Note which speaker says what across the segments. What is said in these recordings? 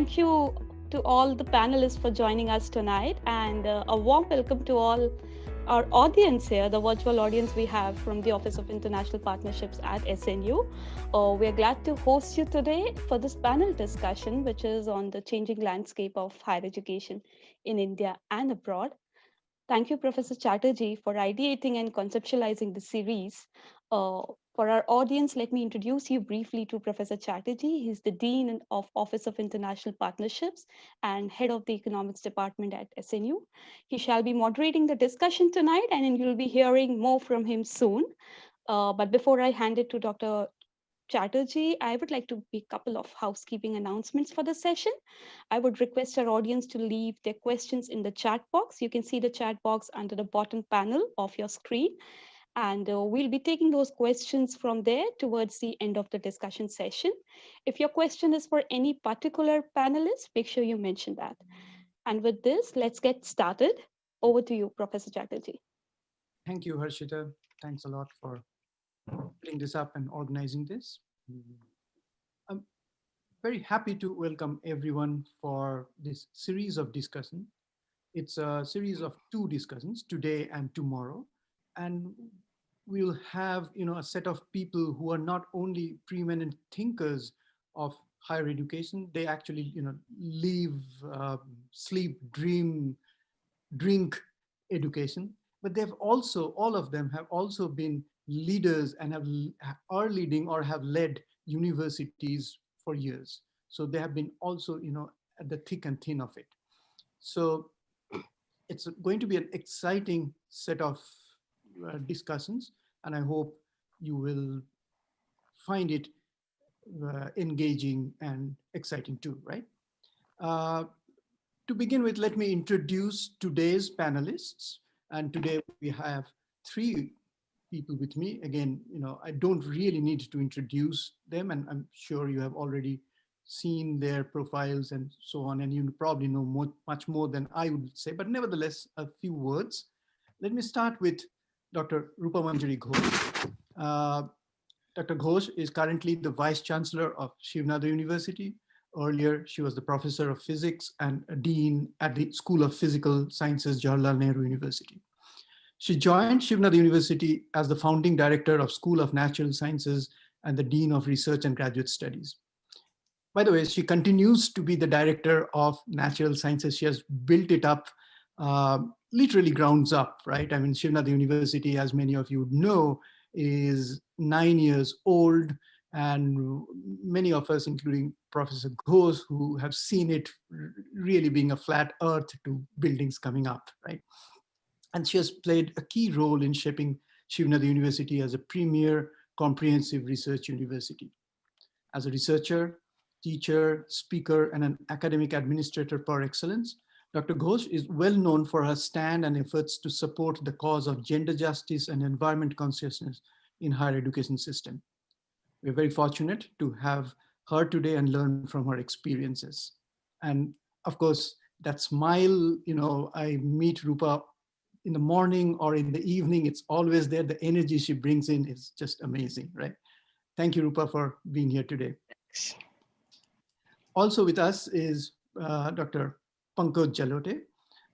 Speaker 1: thank you to all the panelists for joining us tonight, and a warm welcome to all our audience here, the virtual audience we have from the Office of International Partnerships at SNU. We are glad to host you today for this panel discussion, which is on the changing landscape of higher education in India and abroad. Thank you, Professor Chatterjee, for ideating and conceptualizing the series. For our audience, let me introduce you briefly to Professor Chatterjee. He's the Dean of Office of International Partnerships and Head of the Economics Department at SNU. He shall be moderating the discussion tonight, and you'll be hearing more from him soon. But before I hand it to Dr. Chatterjee, I would like to make a couple of housekeeping announcements for the session. I would request our audience to leave their questions in the chat box. You can see the chat box under the bottom panel of your screen. And we'll be taking those questions from there towards the end of the discussion session. If your question is for any particular panelist, make sure you mention that. And with this, let's get started. Over to you, Professor Chatterjee.
Speaker 2: Thank you, Harshita. Thanks a lot for putting this up and organizing this. I'm very happy to welcome everyone for this series of discussion. It's a series of two discussions, today and tomorrow. And we'll have a set of people who are not only preeminent thinkers of higher education, they actually live, sleep, dream, drink education, but they've also, all of them have also been leaders and are leading or have led universities for years. So they have been also, at the thick and thin of it. So it's going to be an exciting set of discussions, and I hope you will find it engaging and exciting too, right? To begin with, let me introduce today's panelists. And today we have three people with me. Again, I don't really need to introduce them, and I'm sure you have already seen their profiles and so on, and you probably know much more than I would say, but nevertheless, a few words. Let me start with Dr. Rupa Manjari Ghosh. Dr. Ghosh is currently the Vice Chancellor of Shivnada University. Earlier, she was the Professor of Physics and a Dean at the School of Physical Sciences, Jawaharlal Nehru University. She joined Shivnada University as the Founding Director of School of Natural Sciences and the Dean of Research and Graduate Studies. By the way, she continues to be the Director of Natural Sciences. She has built it up literally grounds up, right? I mean, Shivnada University, as many of you would know, is 9 years old. And many of us, including Professor Ghosh, who have seen it really being a flat earth to buildings coming up, right? And she has played a key role in shaping Shivnada University as a premier comprehensive research university. As a researcher, teacher, speaker, and an academic administrator par excellence, Dr. Ghosh is well known for her stand and efforts to support the cause of gender justice and environment consciousness in higher education system. We're very fortunate to have her today and learn from her experiences. And of course, that smile, I meet Rupa in the morning or in the evening, it's always there. The energy she brings in is just amazing, right? Thank you, Rupa, for being here today. Also with us is Dr. Pankaj Jalote.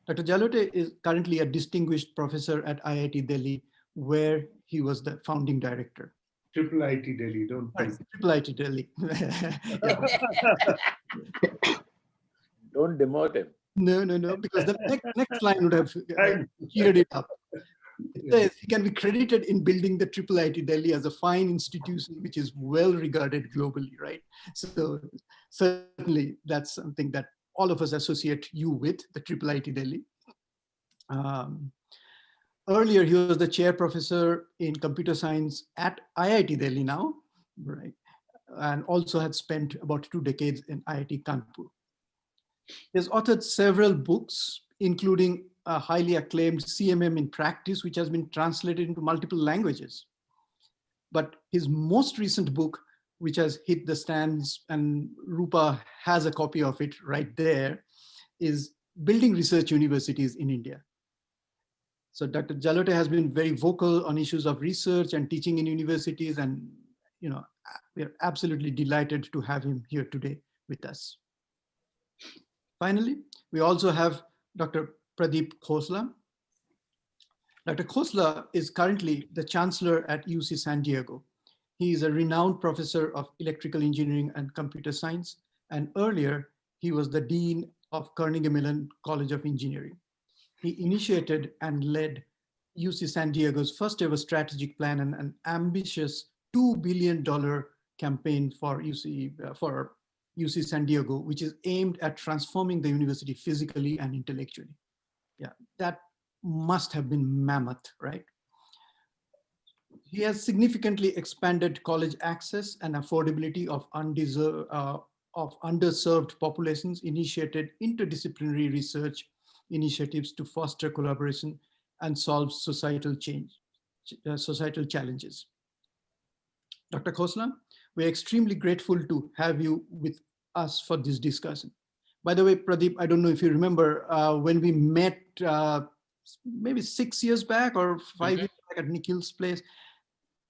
Speaker 2: Dr. Jalote is currently a distinguished professor at IIT Delhi, where he was the founding director.
Speaker 3: Triple IT Delhi, don't
Speaker 2: Right, Triple IT Delhi.
Speaker 4: Don't demote him.
Speaker 2: No, because the next line would have cleared it up. It says he can be credited in building the Triple IT Delhi as a fine institution, which is well regarded globally, right? So certainly that's something that all of us associate you with, the Triple IT Delhi. Earlier, he was the chair professor in computer science at IIT Delhi now, right? And also had spent about 2 decades in IIT Kanpur. He has authored several books, including a highly acclaimed CMM in Practice, which has been translated into multiple languages. But his most recent book, which has hit the stands, and Rupa has a copy of it right there, is Building Research Universities in India. So Dr. Jalote has been very vocal on issues of research and teaching in universities, and we are absolutely delighted to have him here today with us. Finally, we also have Dr. Pradeep Khosla. Dr. Khosla is currently the Chancellor at UC San Diego. He is a renowned professor of electrical engineering and computer science, and earlier he was the Dean of Carnegie Mellon College of Engineering. He initiated and led UC San Diego's first ever strategic plan and an ambitious $2 billion campaign for UC San Diego, which is aimed at transforming the university physically and intellectually. Yeah, that must have been mammoth, right? He has significantly expanded college access and affordability of underserved populations, initiated interdisciplinary research initiatives to foster collaboration and solve societal challenges. Dr. Khosla, we're extremely grateful to have you with us for this discussion. By the way, Pradeep, I don't know if you remember when we met maybe 6 years back or 5 years back at Nikhil's place,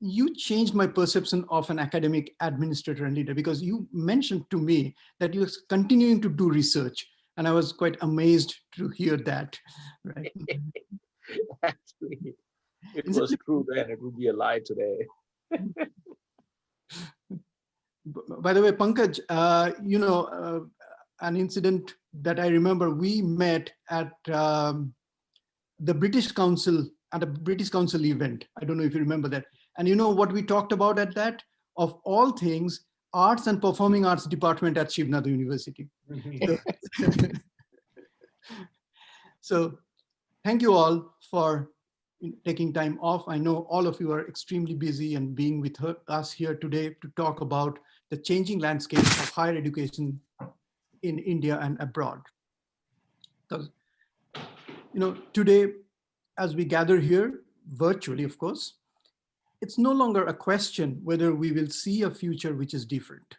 Speaker 2: you changed my perception of an academic administrator and leader, because you mentioned to me that you're continuing to do research. And I was quite amazed to hear that. Right?
Speaker 4: Actually, it was true then, it would be a lie today.
Speaker 2: By the way, Pankaj, an incident that I remember, we met at the British Council, at a British Council event. I don't know if you remember that. And you know what we talked about at that? Of all things, arts and performing arts department at Shivnada University. So thank you all for taking time off. I know all of you are extremely busy and being with us here today to talk about the changing landscape of higher education in India and abroad. Because, today, as we gather here, virtually, of course, it's no longer a question whether we will see a future which is different,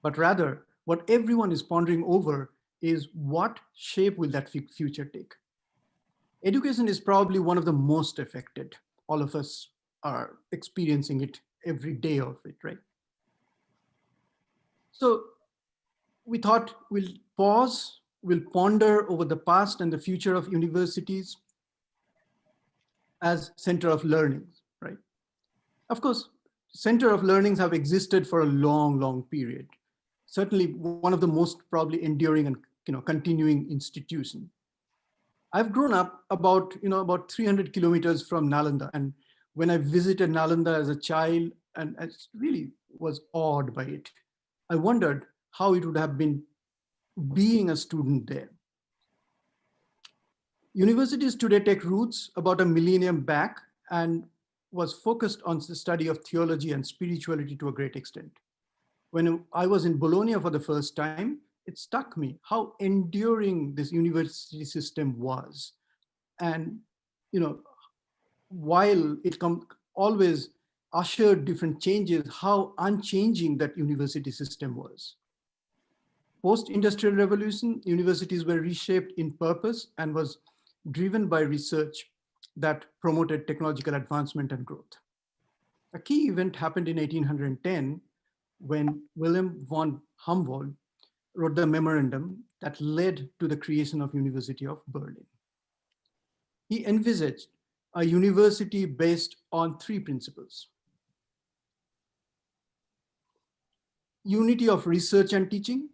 Speaker 2: but rather what everyone is pondering over is what shape will that future take. Education is probably one of the most affected. All of us are experiencing it every day of it, right? So we thought we'll pause, we'll ponder over the past and the future of universities as center of learning, right? Of course, center of learnings have existed for a long, long period. Certainly one of the most probably enduring and continuing institution. I've grown up about 300 kilometers from Nalanda, and when I visited Nalanda as a child, and I really was awed by it. I wondered how it would have been being a student there. Universities today take roots about a millennium back and was focused on the study of theology and spirituality to a great extent. When I was in Bologna for the first time, it struck me how enduring this university system was. And, while it always ushered different changes, how unchanging that university system was. Post-industrial revolution, universities were reshaped in purpose and was driven by research that promoted technological advancement and growth. A key event happened in 1810 when Wilhelm von Humboldt wrote the memorandum that led to the creation of University of Berlin. He envisaged a university based on three principles: unity of research and teaching,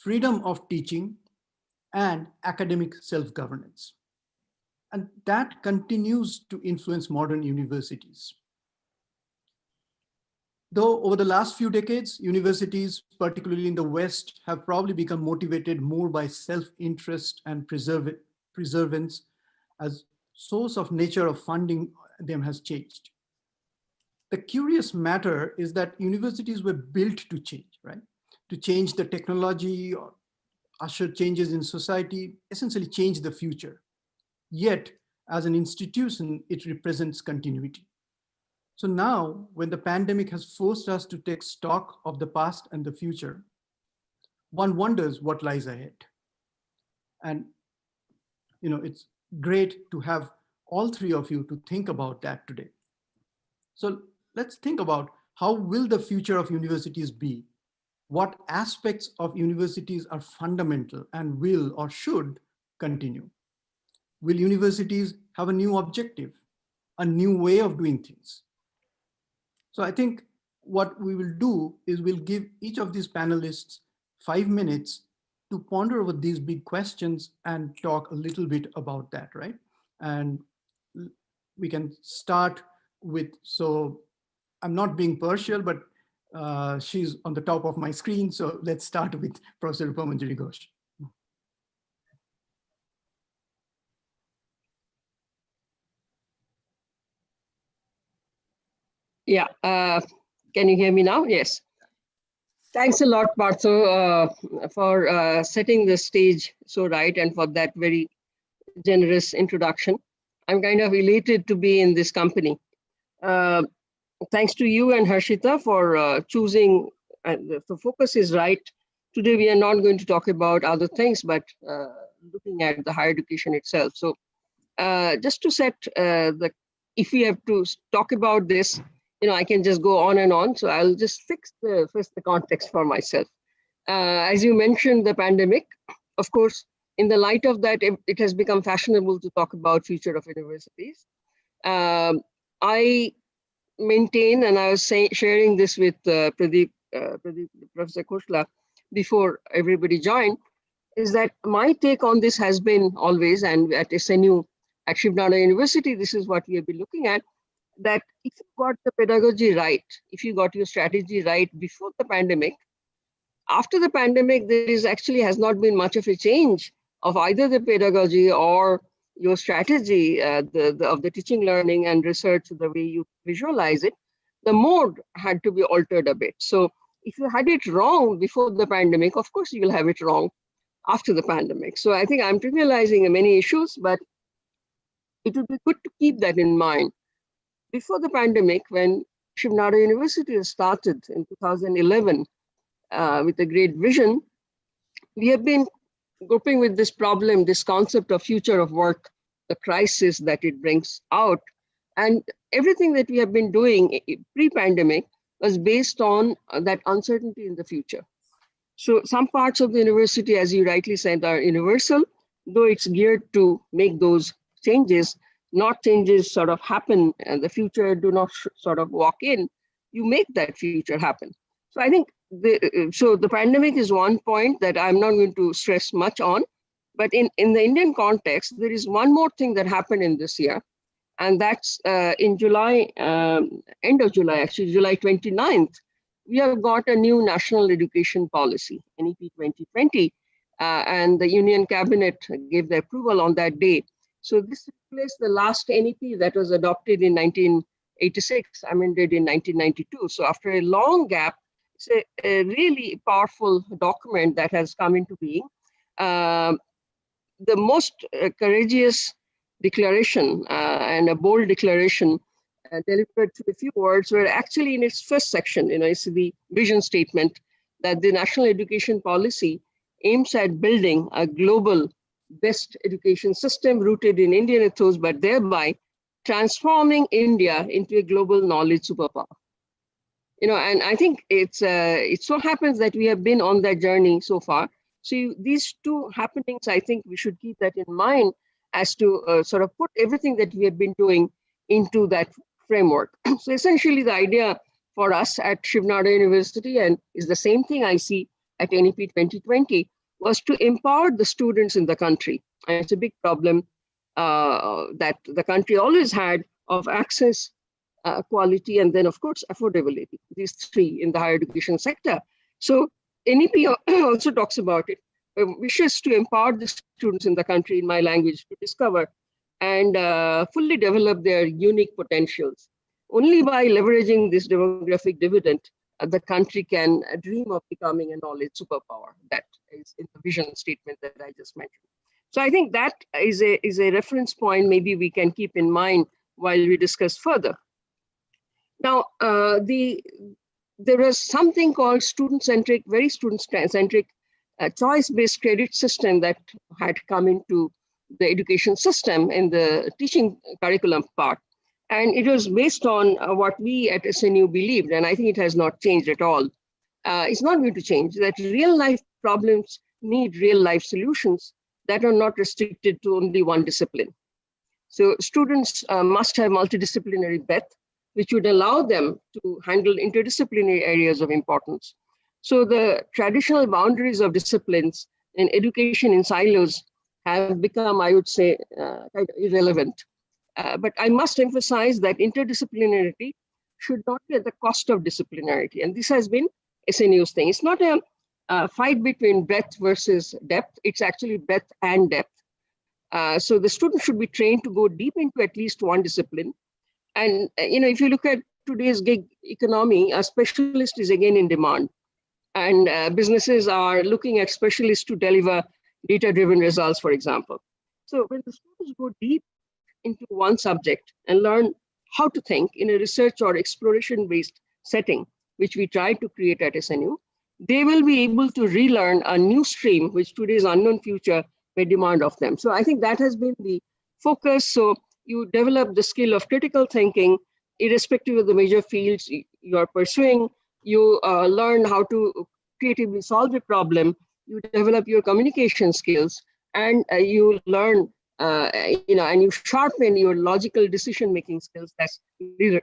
Speaker 2: freedom of teaching, and academic self-governance. And that continues to influence modern universities. Though over the last few decades, universities, particularly in the West, have probably become motivated more by self-interest and preservance as source of nature of funding them has changed. The curious matter is that universities were built to change, right? To change the technology or usher changes in society, essentially change the future. Yet, as an institution, it represents continuity. So now, when the pandemic has forced us to take stock of the past and the future, one wonders what lies ahead. And it's great to have all three of you to think about that today. So let's think about how will the future of universities be? What aspects of universities are fundamental and will or should continue? Will universities have a new objective, a new way of doing things? So I think what we will do is we'll give each of these panelists 5 minutes to ponder over these big questions and talk a little bit about that, right? And we can start with, so I'm not being partial, but she's on the top of my screen. So let's start with Professor Rupamanjari Ghosh.
Speaker 5: Yeah, can you hear me now? Yes. Thanks a lot, Partho, for setting the stage so right and for that very generous introduction. I'm kind of elated to be in this company. Thanks to you and Harshita for choosing, the focus is right. Today, we are not going to talk about other things, but looking at the higher education itself. So just to set if we have to talk about this, I can just go on and on. So I'll just fix first the context for myself. As you mentioned, the pandemic, of course, in the light of that, it has become fashionable to talk about future of universities. I maintain, and I was sharing this with Pradeep, Professor Khosla, before everybody joined, is that my take on this has been always, and at SNU, at Shivnada University, this is what we have been looking at, that if you got the pedagogy right, if you got your strategy right before the pandemic, after the pandemic, there is actually has not been much of a change of either the pedagogy or your strategy of the teaching, learning, and research, the way you visualize it. The mode had to be altered a bit. So if you had it wrong before the pandemic, of course you will have it wrong after the pandemic. So I think I'm trivializing many issues, but it would be good to keep that in mind. Before the pandemic, when Shivnada University started in 2011 with a great vision, we have been coping with this problem, this concept of future of work, the crisis that it brings out. And everything that we have been doing pre-pandemic was based on that uncertainty in the future. So some parts of the university, as you rightly said, are universal, though it's geared to make those changes. Not changes sort of happen and the future do not sort of walk in, you make that future happen. So I think the pandemic is one point that I'm not going to stress much on, but in the Indian context, there is one more thing that happened in this year, and that's in July, end of July, actually July 29th, we have got a new national education policy, NEP 2020, and the Union Cabinet gave the approval on that day. So this replaced the last NEP that was adopted in 1986, amended in 1992. So after a long gap, it's a really powerful document that has come into being. The most courageous declaration and a bold declaration delivered to a few words were actually in its first section. It's the vision statement that the national education policy aims at building a global best education system rooted in Indian ethos, but thereby transforming India into a global knowledge superpower. And I think it so happens that we have been on that journey so far. So these two happenings, I think we should keep that in mind as to sort of put everything that we have been doing into that framework. So essentially the idea for us at Shivnada University, and is the same thing I see at NEP 2020, was to empower the students in the country. And it's a big problem that the country always had of access, quality, and then of course, affordability, these three in the higher education sector. So NEP also talks about it, wishes to empower the students in the country, in my language, to discover and fully develop their unique potentials. Only by leveraging this demographic dividend, the country can dream of becoming a knowledge superpower. That is in the vision statement that I just mentioned. So I think that is a reference point maybe we can keep in mind while we discuss further. Now, there was something called student-centric, very student-centric, choice-based credit system that had come into the education system in the teaching curriculum part. And it was based on what we at SNU believed, and I think it has not changed at all. is not going to change, that real life problems need real life solutions that are not restricted to only one discipline. So students must have multidisciplinary breadth, which would allow them to handle interdisciplinary areas of importance. So the traditional boundaries of disciplines in education in silos have become, I would say, kind of irrelevant. But I must emphasize that interdisciplinarity should not be at the cost of disciplinarity. And this has been SNU's thing. It's not a fight between breadth versus depth. It's actually breadth and depth. So the student should be trained to go deep into at least one discipline. And if you look at today's gig economy, a specialist is again in demand. And businesses are looking at specialists to deliver data-driven results, for example. So when the students go deep into one subject and learn how to think in a research or exploration-based setting, which we try to create at SNU, they will be able to relearn a new stream, which today's unknown future may demand of them. So I think that has been the focus. So you develop the skill of critical thinking, irrespective of the major fields you are pursuing. You learn how to creatively solve a problem. You develop your communication skills, and you learn, and you sharpen your logical decision-making skills. That's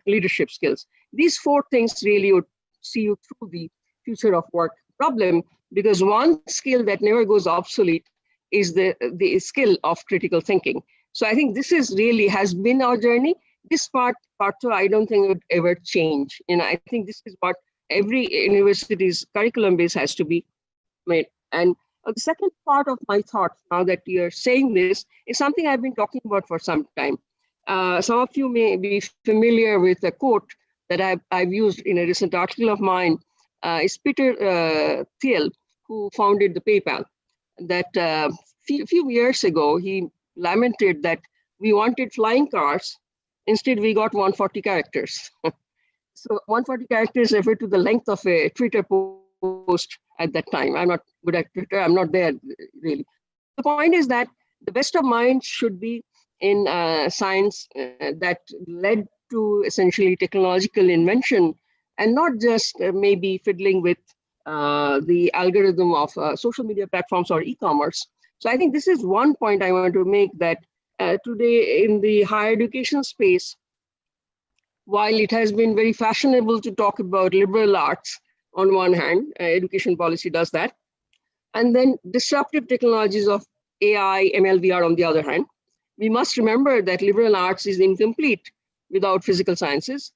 Speaker 5: leadership skills. These four things really would see you through the future of work problem, because one skill that never goes obsolete is the skill of critical thinking. So I think this is really has been our journey. This part two, I don't think it would ever change. I think this is what every university's curriculum base has to be made. And the second part of my thought, now that you're saying this, is something I've been talking about for some time. Some of you may be familiar with a quote that I've used in a recent article of mine. It's Peter Thiel, who founded the PayPal. That few years ago, he lamented that we wanted flying cars. Instead, we got 140 characters. So 140 characters refer to the length of a Twitter post at that time. I'm not good at Twitter. I'm not there really. The point is that the best of minds should be in science that led to essentially technological invention, and not just maybe fiddling with the algorithm of social media platforms or e-commerce. So I think this is one point I want to make, that today in the higher education space, while it has been very fashionable to talk about liberal arts on one hand, education policy does that, and then disruptive technologies of AI, ML, VR on the other hand, we must remember that liberal arts is incomplete without physical sciences,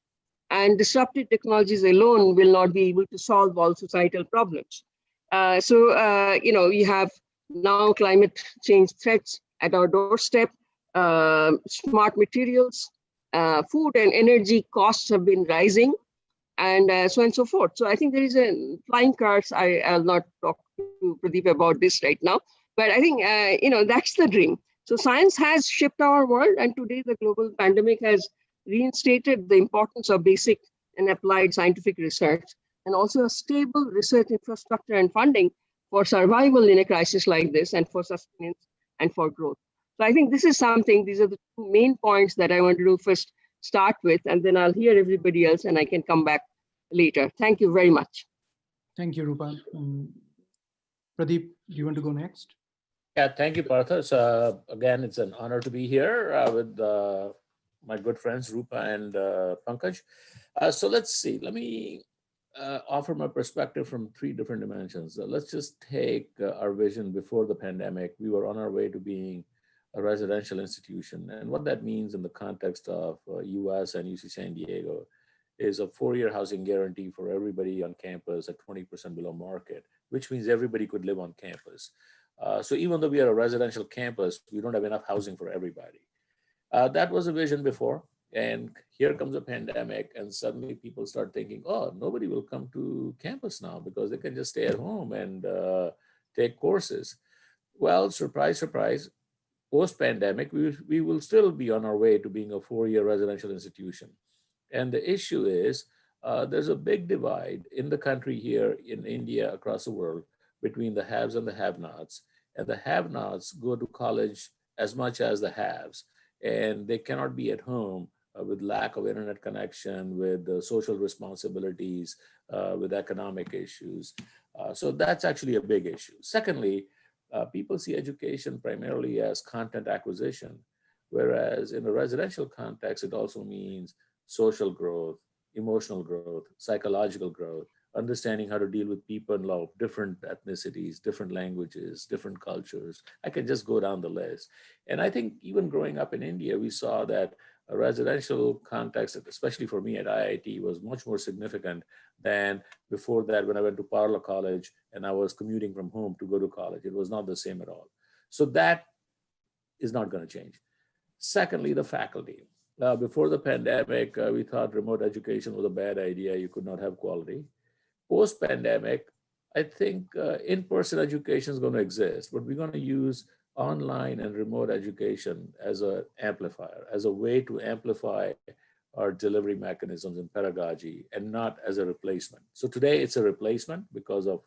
Speaker 5: and disruptive technologies alone will not be able to solve all societal problems. We have now climate change threats at our doorstep, smart materials, food and energy costs have been rising, and so on and so forth. So I think there is a flying cars. I'll not talk to Pradeep about this right now, but I think, that's the dream. So science has shaped our world, and today the global pandemic has reinstated the importance of basic and applied scientific research, and also a stable research infrastructure and funding for survival in a crisis like this, and for sustenance and for growth. So I think this is something, these are the two main points that I want to first start with, and then I'll hear everybody else and I can come back later. Thank you very much.
Speaker 2: Thank you, Rupa. Pradeep, do you want to go next?
Speaker 4: Yeah, thank you, Partha. So, again, it's an honor to be here with my good friends, Rupa and Pankaj. So let's see, let me offer my perspective from three different dimensions. Let's just take our vision before the pandemic. We were on our way to being a residential institution. And what that means in the context of US and UC San Diego is a 4-year housing guarantee for everybody on campus at 20% below market, which means everybody could live on campus. So even though we are a residential campus, we don't have enough housing for everybody. That was a vision before. And here comes a pandemic, and suddenly people start thinking, oh, nobody will come to campus now because they can just stay at home and take courses. Well, surprise, surprise, post-pandemic, we will still be on our way to being a 4-year residential institution. And the issue is there's a big divide in the country here, in India, across the world, between the haves and the have-nots. And the have-nots go to college as much as the haves, and they cannot be at home with lack of internet connection, with social responsibilities, with economic issues. So that's actually a big issue. Secondly, people see education primarily as content acquisition, whereas in a residential context, it also means social growth, emotional growth, psychological growth, understanding how to deal with people of different ethnicities, different languages, different cultures. I can just go down the list. And I think even growing up in India, we saw that a residential context, especially for me at IIT, was much more significant than before that when I went to Parla College and I was commuting from home to go to college. It was not the same at all. So that is not going to change. Secondly, the faculty. Before the pandemic, we thought remote education was a bad idea. You could not have quality. Post-pandemic, I think in-person education is going to exist, but we're going to use online and remote education as an amplifier, as a way to amplify our delivery mechanisms in pedagogy and not as a replacement. So today it's a replacement because of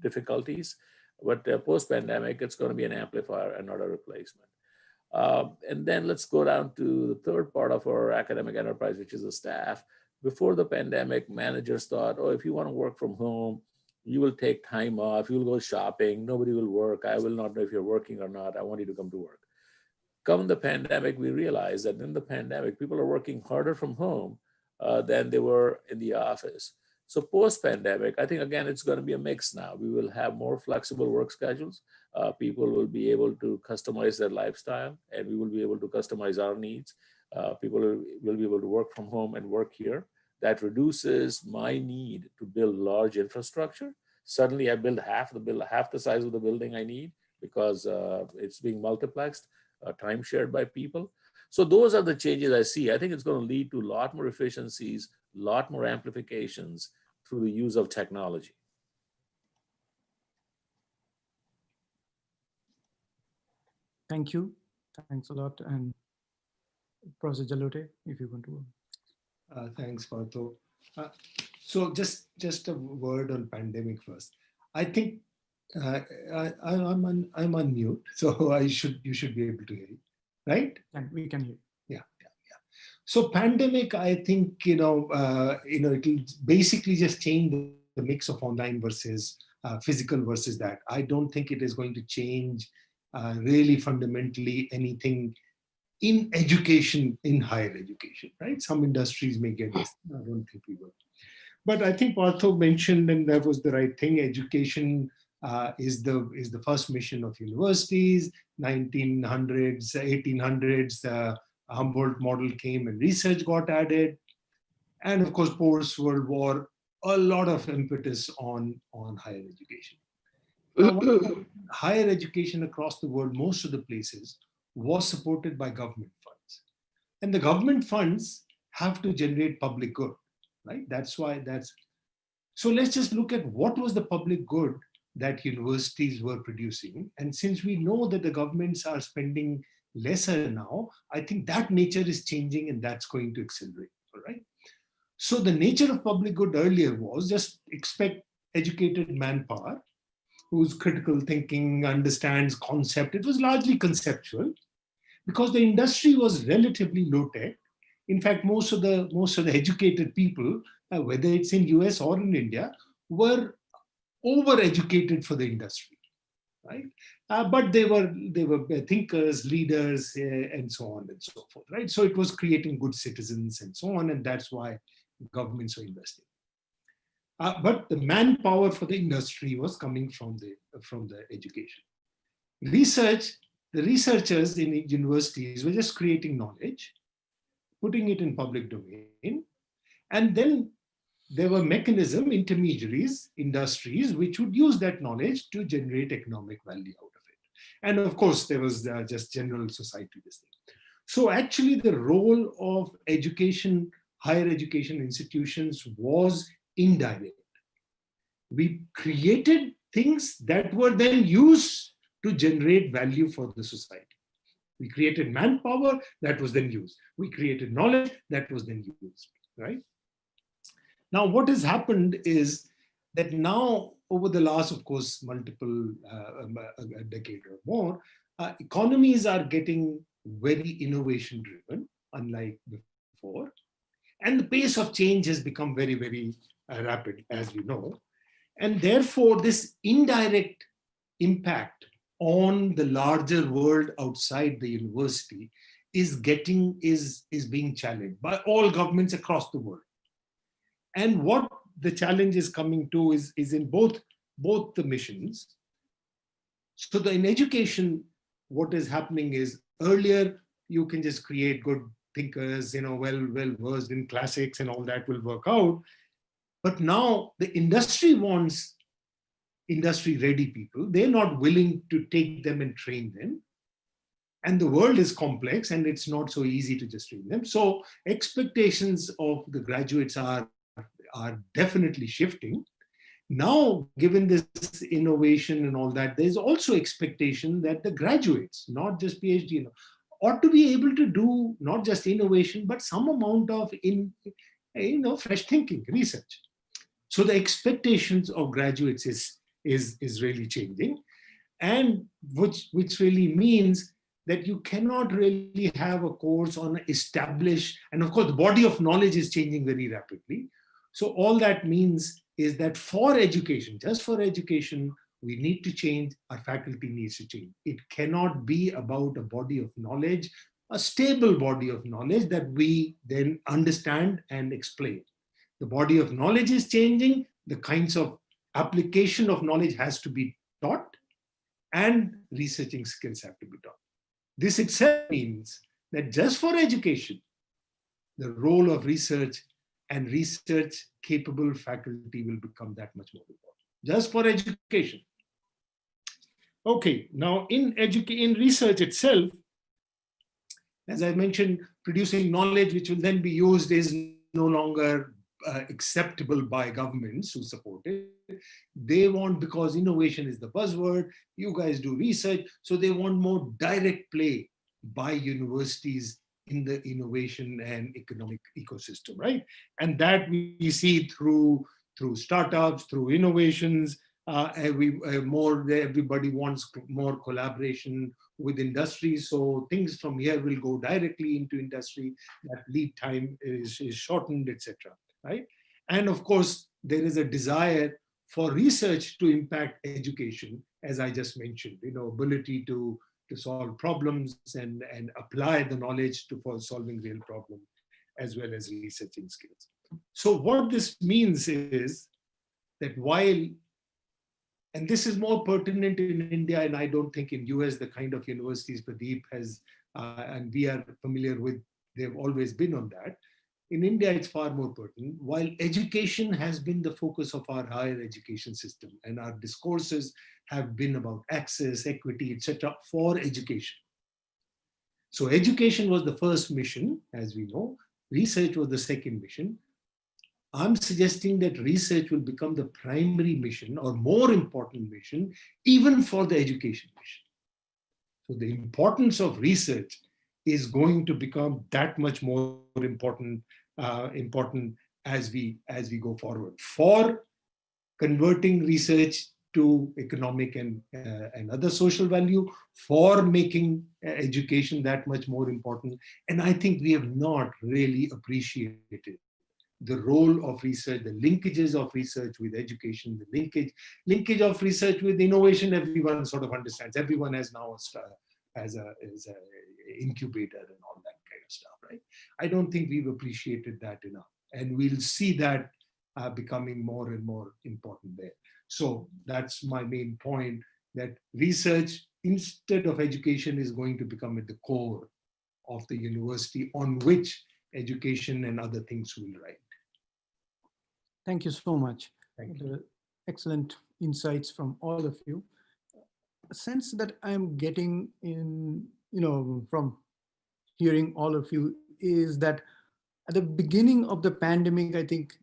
Speaker 4: difficulties, but post-pandemic, it's going to be an amplifier and not a replacement. And then let's go down to the third part of our academic enterprise, which is the staff. Before the pandemic, managers thought, oh, if you want to work from home, you will take time off, you'll go shopping, nobody will work, I will not know if you're working or not, I want you to come to work. Come the pandemic, we realized that in the pandemic, people are working harder from home than they were in the office. So post-pandemic, I think, again, it's going to be a mix now. We will have more flexible work schedules. People will be able to customize their lifestyle, and we will be able to customize our needs. People will be able to work from home and work here. That reduces my need to build large infrastructure. Suddenly I build half the size of the building I need because it's being multiplexed, time shared by people. So those are the changes I see. I think it's going to lead to a lot more efficiencies, a lot more amplifications through the use of technology.
Speaker 2: Thank you. Thanks a lot. And Professor Jalote, if you want to.
Speaker 3: Thanks, Partho. So just a word on pandemic first. I think I'm on mute, so you should be able to hear it, right?
Speaker 2: And we can hear.
Speaker 3: Yeah. So pandemic, I think it'll basically just change the mix of online versus physical versus that. I don't think it is going to change really fundamentally anything in education, in higher education, right? Some industries may get this. I don't think we will. But I think Partho mentioned, and that was the right thing, education is the first mission of universities. 1900s, 1800s, Humboldt model came and research got added. And of course, post-World War, a lot of impetus on higher education. Now, higher education across the world, most of the places, was supported by government funds. And the government funds have to generate public good, right? So let's just look at what was the public good that universities were producing. And since we know that the governments are spending lesser now, I think that nature is changing and that's going to accelerate, all right? So the nature of public good earlier was just expect educated manpower whose critical thinking understands concept. It was largely conceptual because the industry was relatively low tech. In fact, most of the educated people, whether it's in US or in India, were over-educated for the industry, right? But they were thinkers, leaders, and so on and so forth, right? So it was creating good citizens and so on, and that's why governments were investing. But the manpower for the industry was coming from the education. The researchers in universities were just creating knowledge, putting it in public domain, and then there were intermediaries, industries, which would use that knowledge to generate economic value out of it. And of course, there was just general society, this thing. So actually the role of education, higher education institutions was indirect. We created things that were then used to generate value for the society. We created manpower that was then used. We created knowledge that was then used, right? Now, what has happened is that now, over the last, of course, multiple a decade or more, economies are getting very innovation driven, unlike before. And the pace of change has become very, very rapid, as we know. And therefore, this indirect impact on the larger world outside the university is being challenged by all governments across the world. And what the challenge is coming to is in both the missions. So in education, what is happening is earlier you can just create good thinkers, well versed in classics and all that will work out. But now the industry wants industry ready people. They're not willing to take them and train them. And the world is complex and it's not so easy to just train them. So expectations of the graduates are definitely shifting. Now, given this innovation and all that, there's also expectation that the graduates, not just PhD, ought to be able to do not just innovation, but some amount of fresh thinking, research. So the expectations of graduates is really changing, and which really means that you cannot really have a course on established, and of course the body of knowledge is changing very rapidly. So all that means is that for education, just for education, we need to change, our faculty needs to change. It cannot be about a body of knowledge, a stable body of knowledge that we then understand and explain. The body of knowledge is changing, the kinds of application of knowledge has to be taught, and researching skills have to be taught. This itself means that just for education, the role of research and research capable faculty will become that much more important. Just for education. Okay, now in research itself, as I mentioned, producing knowledge which will then be used is no longer acceptable by governments who support it. They want, because innovation is the buzzword, you guys do research, so they want more direct play by universities in the innovation and economic ecosystem, right? And that we see through startups, through innovations. Everybody wants more collaboration with industry, so things from here will go directly into industry. That lead time is shortened, etc. Right? And of course, there is a desire for research to impact education, as I just mentioned. Ability to solve problems and apply the knowledge for solving real problems, as well as researching skills. So what this means is that while, and this is more pertinent in India, and I don't think in US, the kind of universities Pradeep has, and we are familiar with, they've always been on that. In India, it's far more pertinent. While education has been the focus of our higher education system, and our discourses have been about access, equity, etc., for education. So education was the first mission, as we know. Research was the second mission. I'm suggesting that research will become the primary mission, or more important mission, even for the education mission. So the importance of research is going to become that much more important as we go forward, for converting research to economic and other social value, for making education that much more important. And I think we have not really appreciated the role of research, the linkages of research with education, the linkage of research with innovation. Everyone sort of understands. Everyone has now as a incubator and all that kind of stuff, right? I don't think we've appreciated that enough, and we'll see that becoming more and more important there. So that's my main point, that research instead of education is going to become at the core of the university, on which education and other things will ride.
Speaker 2: Thank you so much.
Speaker 3: Thank you.
Speaker 2: Excellent insights from all of you. A sense that I'm getting in, from hearing all of you is that at the beginning of the pandemic, I think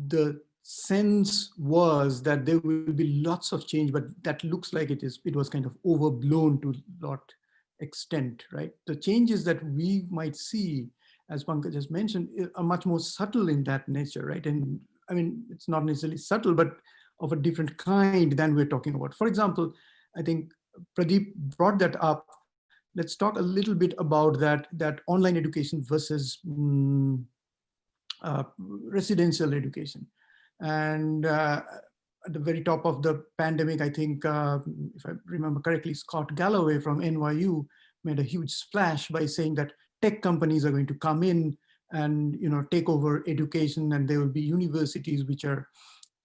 Speaker 2: the sense was that there will be lots of change, but that looks like it was kind of overblown to a lot extent, right? The changes that we might see, as Pankaj just mentioned, are much more subtle in that nature, right? And I mean, it's not necessarily subtle, but of a different kind than we're talking about. For example, I think Pradeep brought that up, let's talk a little bit about that online education versus residential education. And at the very top of the pandemic, I think, if I remember correctly, Scott Galloway from NYU made a huge splash by saying that tech companies are going to come in and take over education, and there will be universities which are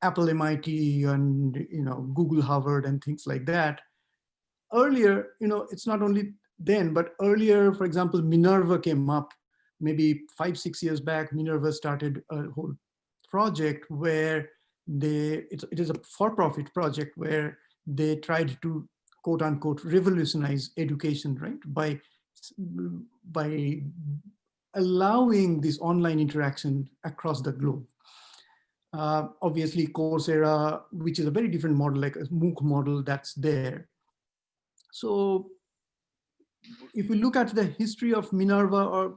Speaker 2: Apple MIT and Google Harvard and things like that. Earlier, it's not only then, but earlier, for example, Minerva came up maybe 5-6 years back. Minerva started a whole project where it is a for-profit project where they tried to quote unquote revolutionize education, right? By allowing this online interaction across the globe. Obviously Coursera, which is a very different model, like a MOOC model that's there. So if we look at the history of Minerva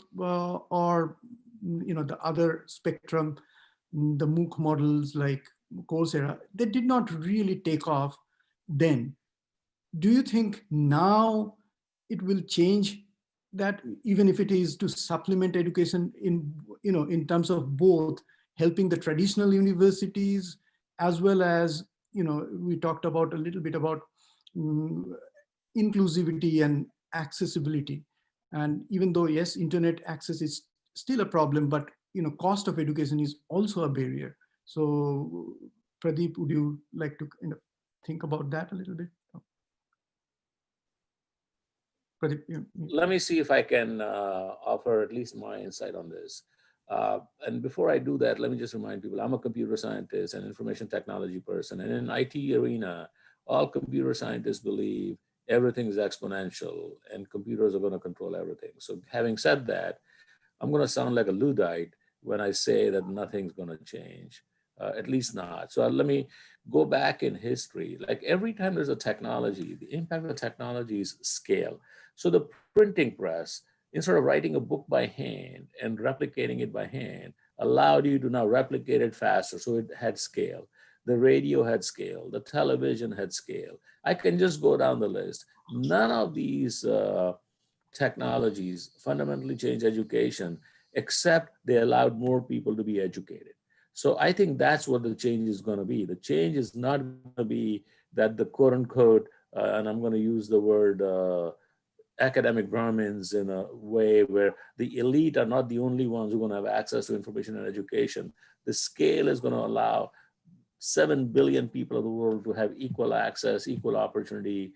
Speaker 2: or the other spectrum, the MOOC models like Coursera, they did not really take off then. Do you think now it will change that, even if it is to supplement education in terms of both helping the traditional universities as well as, we talked about a little bit about inclusivity and accessibility. And even though, yes, internet access is still a problem, but cost of education is also a barrier. So Pradeep, would you like to think about that a little bit? Pradeep,
Speaker 4: Let me see if I can offer at least my insight on this. And before I do that, let me just remind people, I'm a computer scientist and information technology person. And in IT arena, all computer scientists believe everything is exponential and computers are going to control everything. So having said that, I'm going to sound like a Luddite when I say that nothing's going to change, at least not. So let me go back in history. Like every time there's a technology, the impact of the technology is scale. So the printing press, instead of writing a book by hand and replicating it by hand, allowed you to now replicate it faster. So it had scale. The radio had scale. The television had scale. I can just go down the list. None of these technologies fundamentally change education, except they allowed more people to be educated. So I think that's what the change is going to be. The change is not going to be that the quote unquote, and I'm going to use the word academic Brahmins in a way where the elite are not the only ones who are going to have access to information and education. The scale is going to allow 7 billion people of the world to have equal access, equal opportunity,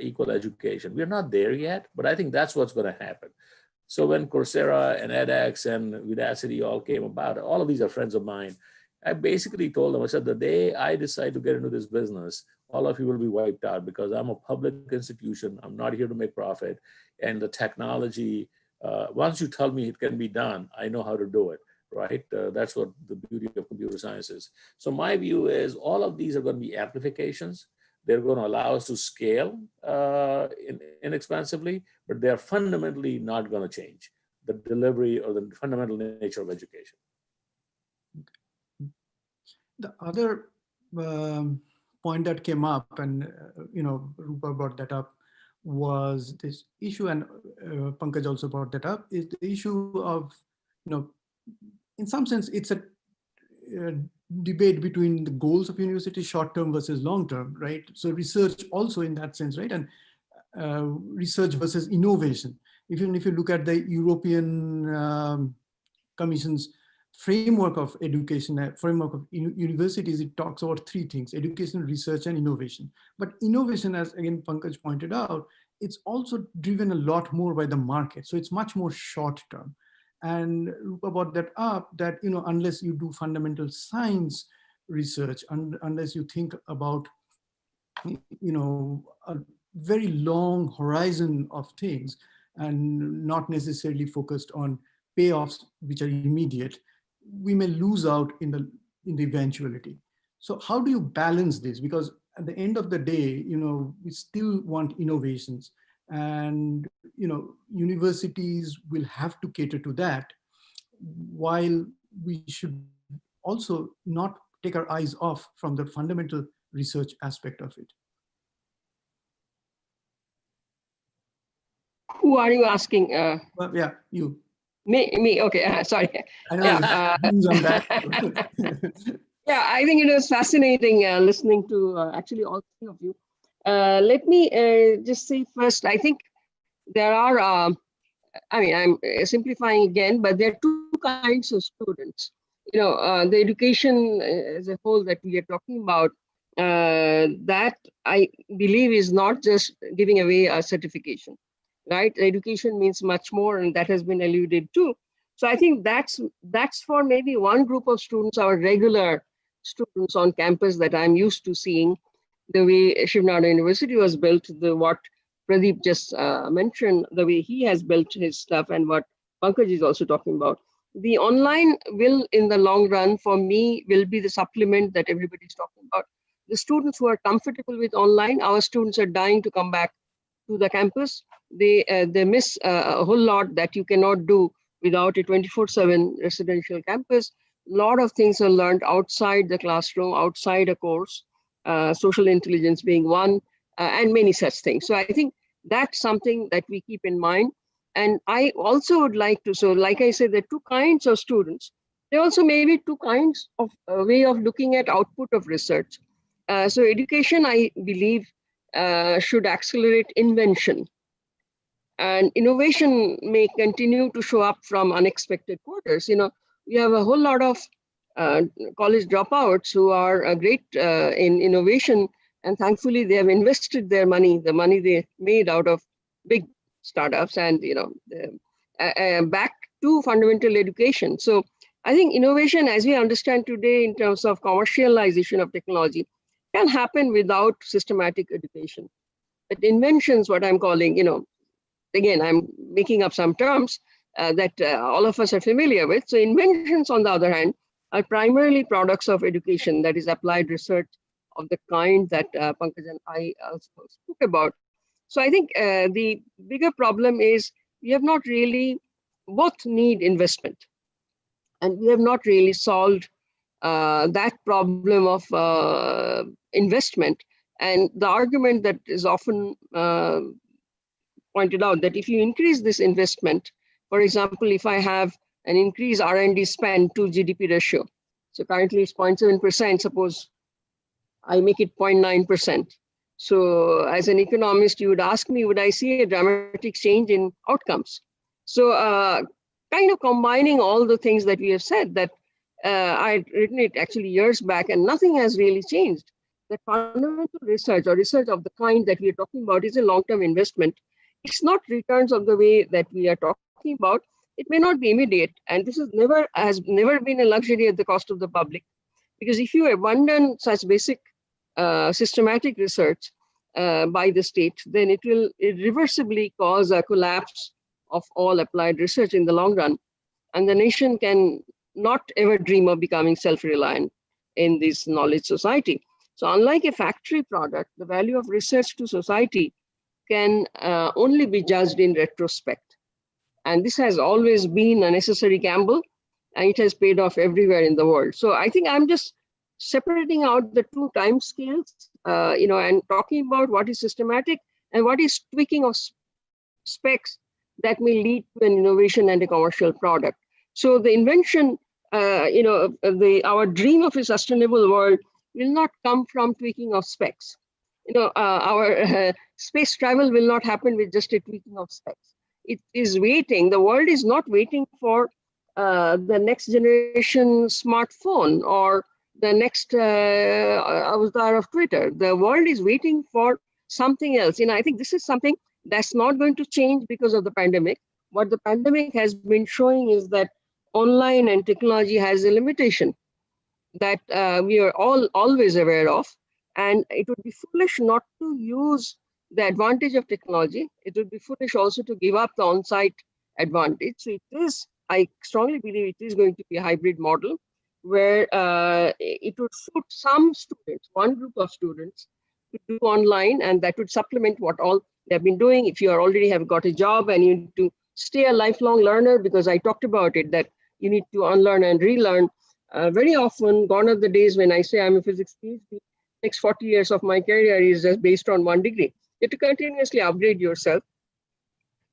Speaker 4: equal education. We're not there yet, but I think that's what's going to happen. So when Coursera and edX and Udacity all came about, all of these are friends of mine. I basically told them, I said, the day I decide to get into this business, all of you will be wiped out because I'm a public institution. I'm not here to make profit. And the technology, once you tell me it can be done, I know how to do it, right? That's what the beauty of computer science is. So my view is all of these are going to be amplifications. They're going to allow us to scale inexpensively, but they're fundamentally not going to change the delivery or the fundamental nature of education.
Speaker 2: The other point that came up, and Rupa brought that up, was this issue, and Pankaj also brought that up, is the issue of, in some sense, it's a debate between the goals of university, short-term versus long-term, right? So research also in that sense, right? And research versus innovation. Even if you look at the European Commission's framework of education, framework of universities, it talks about three things: education, research, and innovation. But innovation, as again Pankaj pointed out, it's also driven a lot more by the market. So it's much more short-term. And Rupa brought that up, that unless you do fundamental science research, unless you think about a very long horizon of things and not necessarily focused on payoffs which are immediate, we may lose out in the eventuality. So how do you balance this? Because at the end of the day, we still want innovations, and universities will have to cater to that, while we should also not take our eyes off from the fundamental research aspect of it.
Speaker 5: who are you asking?
Speaker 2: Well, yeah, you.
Speaker 5: Me. Okay, sorry.
Speaker 2: I know
Speaker 5: Yeah,
Speaker 2: your views on that.
Speaker 5: yeah, I think it was fascinating listening to actually all three of you. Let me just say first, I think there are, I mean, I'm simplifying again, but there are two kinds of students. The education as a whole that we are talking about, that I believe is not just giving away a certification, right? Education means much more, and that has been alluded to. So I think that's for maybe one group of students, our regular students on campus that I'm used to seeing, the way Shivnada University was built, what Pradeep just mentioned, the way he has built his stuff, and what Pankaj is also talking about. The online will, in the long run, for me, will be the supplement that everybody's talking about. The students who are comfortable with online, our students are dying to come back to the campus. They miss a whole lot that you cannot do without a 24/7 residential campus. A lot of things are learned outside the classroom, outside a course, social intelligence being one, and many such things. So I think that's something that we keep in mind. And I also would like to, so like I said, there are two kinds of students. There are also maybe two kinds of way of looking at output of research. So education, I believe, should accelerate invention. And innovation may continue to show up from unexpected quarters. We have a whole lot of college dropouts who are great in innovation, and thankfully they have invested their money, the money they made out of big startups, and back to fundamental education. So I think innovation, as we understand today in terms of commercialization of technology, can happen without systematic education. But inventions, what I'm calling, again, I'm making up some terms that all of us are familiar with. So inventions, on the other hand, are primarily products of education, that is applied research of the kind that Pankaj and I also spoke about. So I think the bigger problem is we have not really, both need investment, and we have not really solved that problem of investment. And the argument that is often pointed out, that if you increase this investment, for example, if I have an increased R&D spend to GDP ratio, so currently it's 0.7%, suppose I make it 0.9%. So as an economist, you would ask me, would I see a dramatic change in outcomes? So kind of combining all the things that we have said, that I'd written it actually years back, and nothing has really changed. That fundamental research, or research of the kind that we are talking about, is a long-term investment. It's not returns of the way that we are talking about. It may not be immediate, and this has never been a luxury at the cost of the public. Because if you abandon such basic systematic research by the state, then it will irreversibly cause a collapse of all applied research in the long run. And the nation can not ever dream of becoming self-reliant in this knowledge society. So unlike a factory product, the value of research to society can only be judged in retrospect. And this has always been a necessary gamble, and it has paid off everywhere in the world. So I think I'm just separating out the two time scales, and talking about what is systematic and what is tweaking of specs that may lead to an innovation and a commercial product. So the invention, our dream of a sustainable world will not come from tweaking of specs. Our space travel will not happen with just a tweaking of specs. It is waiting. The world is not waiting for the next generation smartphone or the next avatar of Twitter. The world is waiting for something else. I think this is something that's not going to change because of the pandemic. What the pandemic has been showing is that online and technology has a limitation that we are all always aware of. And it would be foolish not to use the advantage of technology. It would be foolish also to give up the on-site advantage. So I strongly believe it is going to be a hybrid model where it would suit some students, one group of students, to do online, and that would supplement what all they've been doing. If you already have got a job and you need to stay a lifelong learner, because I talked about it, that you need to unlearn and relearn. Very often, gone are the days when I say I'm a physics PhD, next 40 years of my career is just based on one degree. You have to continuously upgrade yourself.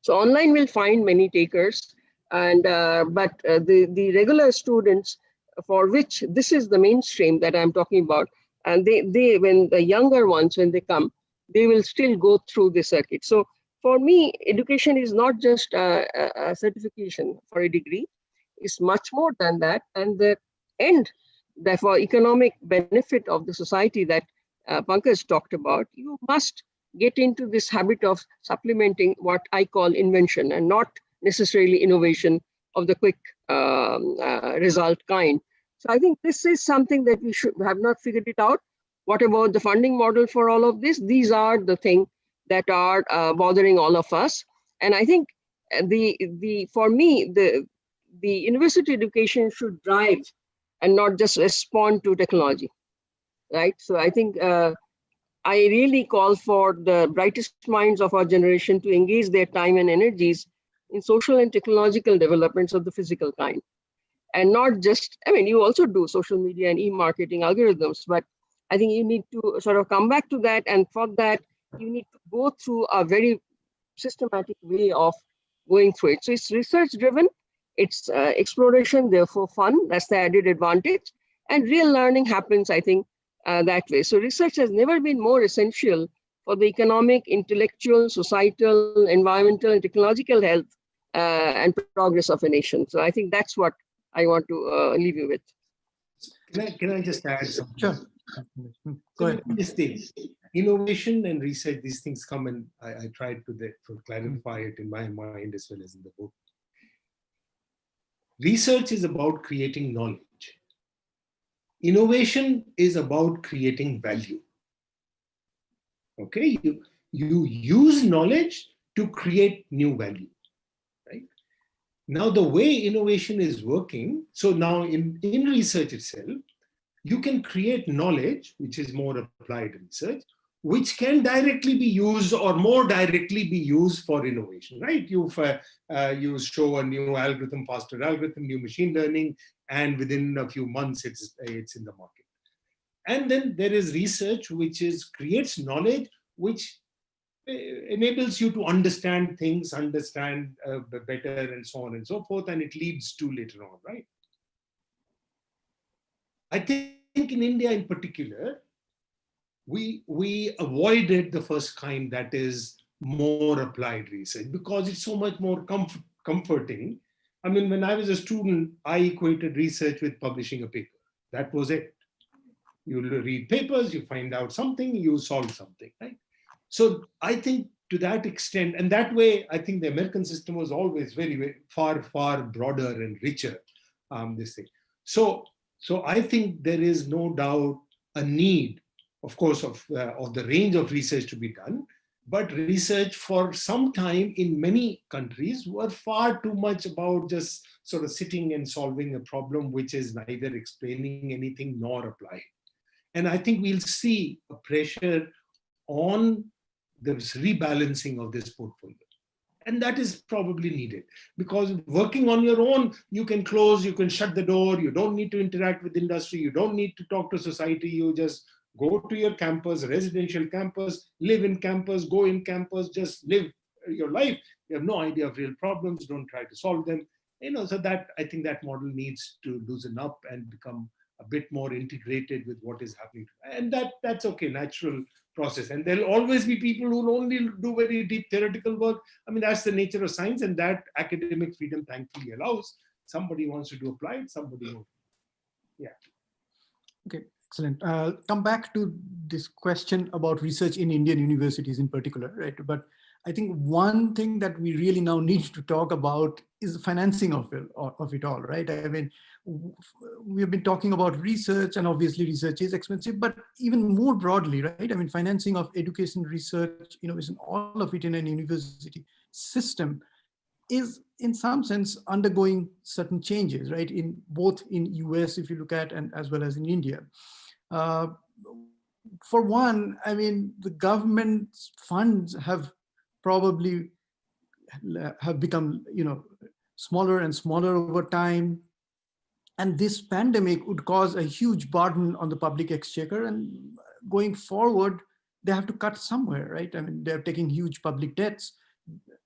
Speaker 5: So online will find many takers, and but the regular students for which this is the mainstream that I'm talking about, and they when the younger ones, when they come, they will still go through the circuit. So for me, education is not just a certification for a degree; it's much more than that, and the end, therefore, economic benefit of the society that Pankaj talked about. You must get into this habit of supplementing what I call invention and not necessarily innovation of the quick result kind. So I think this is something that we should have not figured it out. What about the funding model for all of this? These are the things that are bothering all of us. And I think the for me, the university education should drive and not just respond to technology, right? So I think I really call for the brightest minds of our generation to engage their time and energies in social and technological developments of the physical kind. And not just, I mean, you also do social media and e-marketing algorithms, but I think you need to sort of come back to that. And for that, you need to go through a very systematic way of going through it. So it's research driven, it's exploration, therefore fun, that's the added advantage. And real learning happens, I think, that way. So research has never been more essential for the economic, intellectual, societal, environmental, and technological health and progress of a nation. So I think that's what I want to leave you with.
Speaker 3: Can I just add something?
Speaker 2: Sure. Go ahead.
Speaker 3: This thing, innovation and research, these things come, and I tried to clarify it in my mind as well as in the book. Research is about creating knowledge. Innovation is about creating value. Okay, you use knowledge to create new value, right? Now the way innovation is working, so now in research itself, you can create knowledge, which is more applied research, which can directly be used or more directly be used for innovation, right? You show a new algorithm, faster algorithm, new machine learning, and within a few months, it's in the market. And then there is research, which creates knowledge, which enables you to understand things, understand better, and so on and so forth, and it leads to later on, right? I think in India in particular, we avoided the first kind, that is more applied research, because it's so much more comforting. I mean, when I was a student, I equated research with publishing a paper. That was it. You read papers, you find out something, you solve something, right? So I think to that extent, and that way, I think the American system was always very, very far, far broader and richer, this thing. So I think there is no doubt a need, of course, of the range of research to be done, but research for some time in many countries were far too much about just sort of sitting and solving a problem which is neither explaining anything nor applying. And I think we'll see a pressure on the rebalancing of this portfolio. And that is probably needed, because working on your own, you can close, you can shut the door, you don't need to interact with industry, you don't need to talk to society, you just go to your campus, residential campus, live in campus, go in campus, just live your life. You have no idea of real problems, don't try to solve them. So that, I think that model needs to loosen up and become a bit more integrated with what is happening. And that's okay, natural process. And there'll always be people who will only do very deep theoretical work. I mean, that's the nature of science, and that academic freedom thankfully allows. Somebody wants to do applied, somebody won't. Yeah.
Speaker 2: Okay, excellent. Come back to this question about research in Indian universities in particular, right? But I think one thing that we really now need to talk about is the financing of it all, right? I mean, we have been talking about research, and obviously research is expensive, but even more broadly, right? I mean, financing of education, research, innovation, all of it in an university system is in some sense undergoing certain changes, right? In both in US, if you look at, and as well as in India. For one, I mean, the government's funds have probably have become, smaller and smaller over time. And this pandemic would cause a huge burden on the public exchequer. And going forward, they have to cut somewhere, right? I mean, they're taking huge public debts.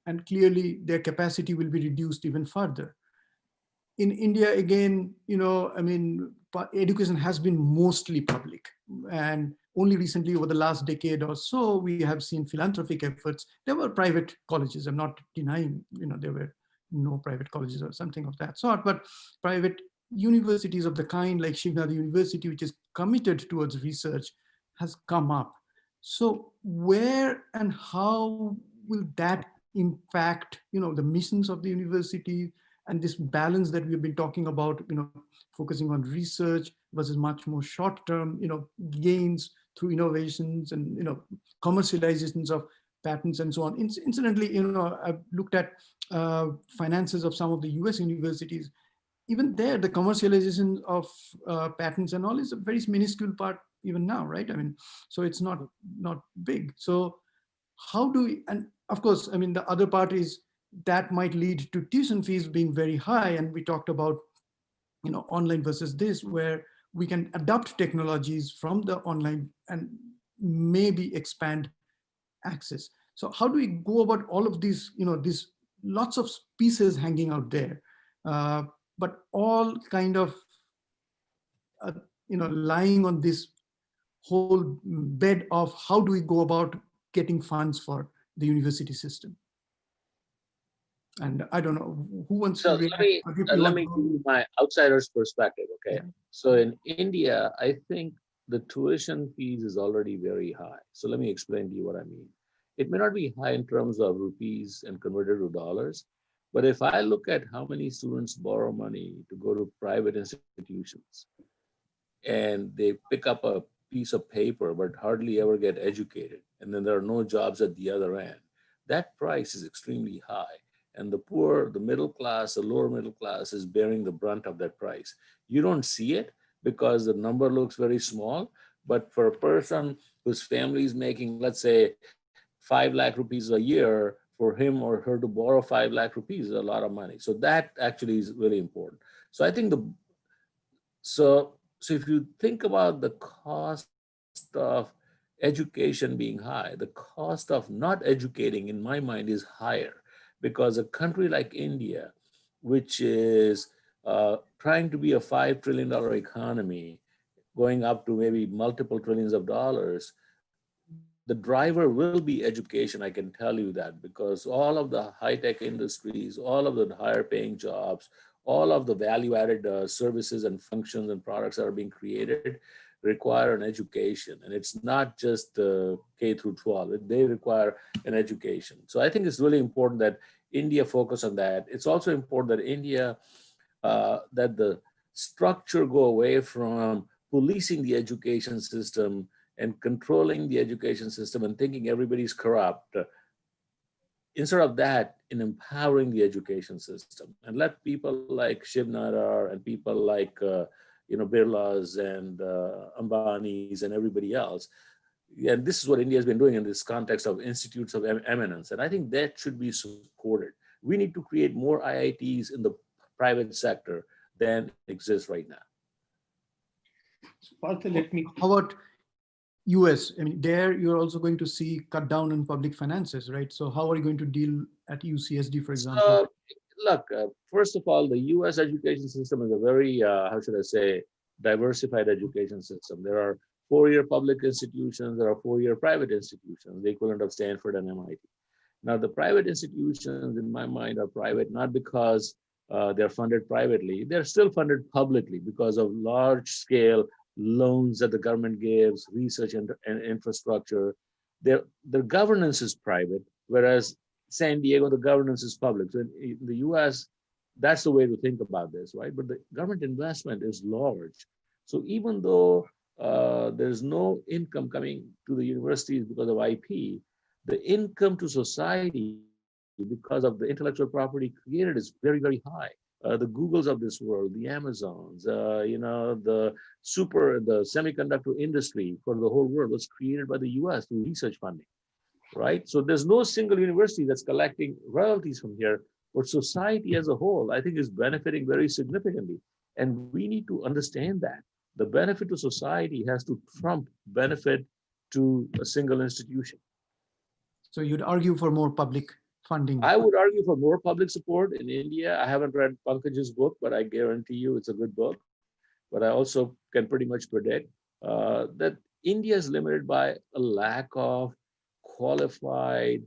Speaker 2: and clearly their capacity will be reduced even further. In India, again, I mean, education has been mostly public, and only recently, over the last decade or so, we have seen philanthropic efforts. There were private colleges. I'm not denying, there were no private colleges or something of that sort, but private universities of the kind like Shivnada University, which is committed towards research, has come up. So where and how will that impact, the missions of the university, and this balance that we've been talking about, focusing on research versus much more short-term, gains through innovations and, commercializations of patents and so on. Incidentally, I've looked at finances of some of the US universities. Even there, the commercialization of patents and all is a very minuscule part even now, right? I mean, so it's not big. So how do we, and of course, I mean, the other part is that might lead to tuition fees being very high. And we talked about, online versus this, where we can adopt technologies from the online and maybe expand access. So how do we go about all of these, these lots of pieces hanging out there, but all kind of, lying on this whole bed of how do we go about getting funds for the university system? And I don't know who wants
Speaker 4: So
Speaker 2: to react.
Speaker 4: let me give you my outsider's perspective, okay?
Speaker 2: Yeah.
Speaker 4: So in India, I think the tuition fees is already very high. So let me explain to you what I mean. It may not be high in terms of rupees and converted to dollars, but if I look at how many students borrow money to go to private institutions and they pick up a piece of paper but hardly ever get educated, and then there are no jobs at the other end, that price is extremely high. And the poor, the middle class, the lower middle class is bearing the brunt of that price. You don't see it because the number looks very small, but for a person whose family is making, let's say, 5 lakh rupees a year, for him or her to borrow 5 lakh rupees is a lot of money. So that actually is really important. So I think so if you think about the cost of education being high, the cost of not educating, in my mind, is higher, because a country like India, which is trying to be a $5 trillion economy, going up to maybe multiple trillions of dollars, the driver will be education. I can tell you that, because all of the high-tech industries, all of the higher paying jobs, all of the value-added services and functions and products that are being created require an education. And it's not just K through 12, they require an education. So I think it's really important that India focus on that. It's also important that India, that the structure go away from policing the education system and controlling the education system and thinking everybody's corrupt. Instead of that, in empowering the education system, and let people like Shivnada and people like Birlas and Ambanis and everybody else. And this is what India has been doing in this context of institutes of eminence. And I think that should be supported. We need to create more IITs in the private sector than exists right now.
Speaker 3: So Partha, let me.
Speaker 2: How about US? I mean, there you're also going to see cut down on public finances, right? So how are you going to deal at UCSD, for example?
Speaker 4: Look, first of all, the US education system is a very, how should I say, diversified education system. There are 4-year public institutions, there are 4-year private institutions, the equivalent of Stanford and MIT. Now, the private institutions, in my mind, are private not because they're funded privately. They're still funded publicly because of large-scale loans that the government gives, research and infrastructure. Their governance is private, whereas San Diego, the governance is public. So in the US, that's the way to think about this, right? But the government investment is large. So even though there's no income coming to the universities because of IP, the income to society because of the intellectual property created is very, very high. The Googles of this world, the Amazons, the semiconductor industry for the whole world was created by the US through research funding, right? So there's no single university that's collecting royalties from here, but society as a whole, I think, is benefiting very significantly. And we need to understand that. The benefit to society has to trump benefit to a single institution.
Speaker 2: So you'd argue for more public funding?
Speaker 4: I would argue for more public support in India. I haven't read Pankaj's book, but I guarantee you it's a good book. But I also can pretty much predict that India is limited by a lack of qualified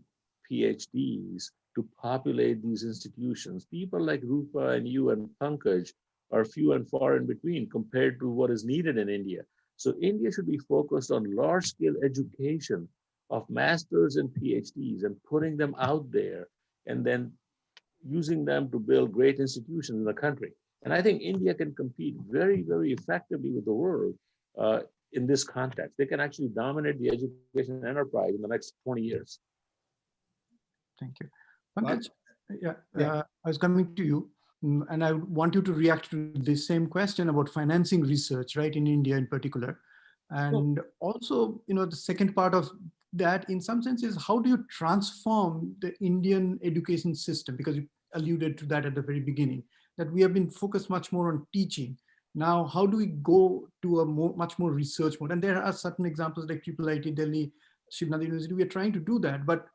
Speaker 4: PhDs to populate these institutions. People like Rupa and you and Pankaj are few and far in between compared to what is needed in India. So India should be focused on large-scale education of masters and PhDs and putting them out there and then using them to build great institutions in the country. And I think India can compete very, very effectively with the world in this context. They can actually dominate the education enterprise in the next 20 years.
Speaker 2: Thank you. Pankaj, I was coming to you, and I want you to react to the same question about financing research, right, in India in particular. And also, the second part of that, in some sense, is how do you transform the Indian education system? Because you alluded to that at the very beginning, that we have been focused much more on teaching. Now, how do we go to a much more research mode? And there are certain examples like IIIT Delhi, Shivnada University, we are trying to do that. But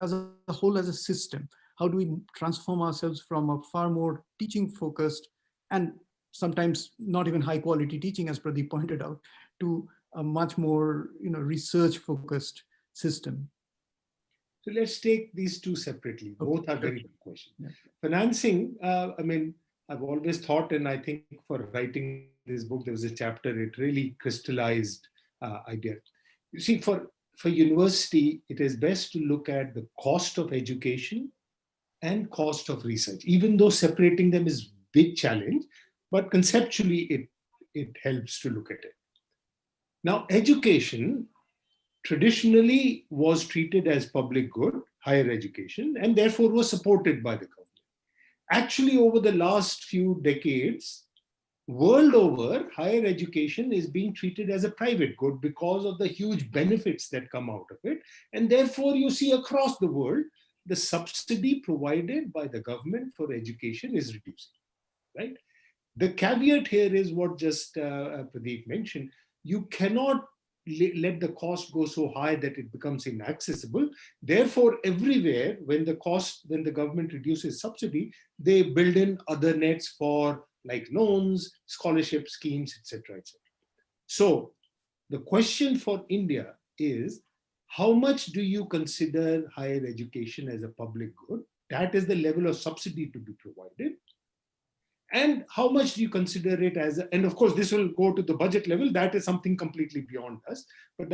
Speaker 2: as a whole, as a system, how do we transform ourselves from a far more teaching focused and sometimes not even high quality teaching, as Pradeep pointed out, to a much more research focused system?
Speaker 3: So let's take these two separately. Both are very good questions. Yeah. Financing, I've always thought, and I think for writing this book, there was a chapter, it really crystallized idea. You see, for university, it is best to look at the cost of education and cost of research, even though separating them is a big challenge, but conceptually it helps to look at it. Now, education traditionally was treated as public good, higher education, and therefore was supported by the government. Actually, over the last few decades, world over, higher education is being treated as a private good because of the huge benefits that come out of it. And therefore, you see across the world, the subsidy provided by the government for education is reducing, right? The caveat here is what just Pradeep mentioned. You cannot let the cost go so high that it becomes inaccessible. Therefore, everywhere, when the government reduces subsidy, they build in other nets for like loans, scholarship schemes, etc., etc. So the question for India is, how much do you consider higher education as a public good? That is the level of subsidy to be provided. And how much do you consider it as and of course this will go to the budget level, that is something completely beyond us, but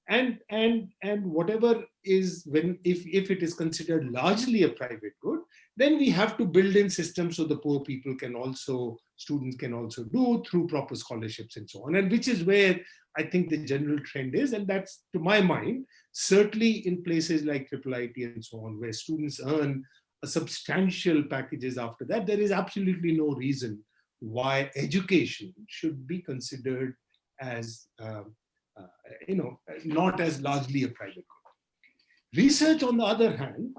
Speaker 3: and whatever is, if it is considered largely a private good, then we have to build in systems so the poor people can also, students can also do through proper scholarships and so on, and which is where I think the general trend is, and that's, to my mind, certainly in places like IIIT and so on, where students earn substantial packages after that, there is absolutely no reason why education should be considered as, not as largely a private good. Research, on the other hand,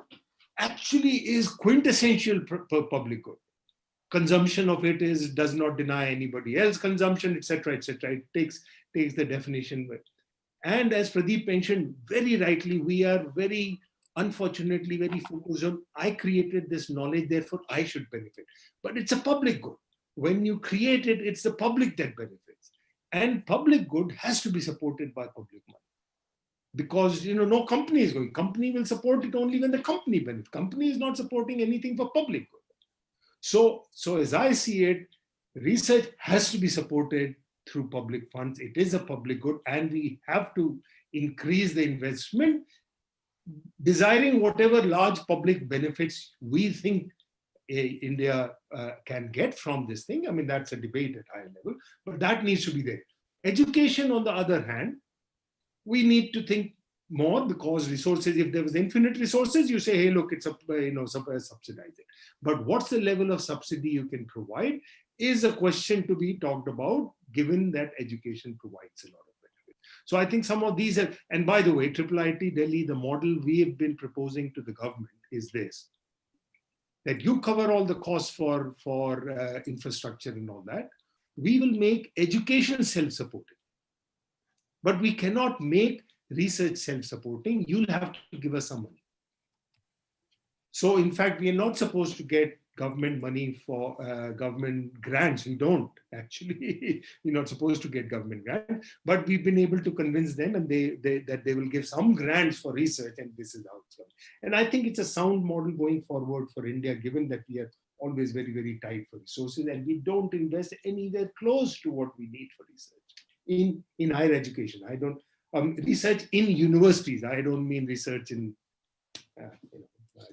Speaker 3: actually is quintessential public good. Consumption of it does not deny anybody else consumption, etc., etc. It takes the definition. And as Pradeep mentioned very rightly, we are unfortunately very focused on, I created this knowledge, therefore I should benefit. But it's a public good. When you create it, it's the public that benefits. And public good has to be supported by public money. Because no company is going. Company will support it only when the company benefits. Company is not supporting anything for public good. So as I see it, research has to be supported through public funds. It is a public good, and we have to increase the investment, desiring whatever large public benefits we think India can get from this thing. I mean, that's a debate at higher level, but that needs to be there. Education, on the other hand, we need to think more, because resources, if there was infinite resources, you say, hey, look, it's subsidize it. But what's the level of subsidy you can provide is a question to be talked about, given that education provides a lot of benefit. So I think some of these are, and by the way, IIIT Delhi, the model we have been proposing to the government is this, that you cover all the costs for infrastructure and all that. We will make education self-supporting. But we cannot make research self-supporting. You'll have to give us some money. So in fact, we are not supposed to get government money for government grants. We don't actually. We're not supposed to get government grants, but we've been able to convince them, and that they will give some grants for research, and this is how it's going. And I think it's a sound model going forward for India, given that we are always very, very tight for resources, and we don't invest anywhere close to what we need for research in higher education. I don't research in universities. I don't mean research in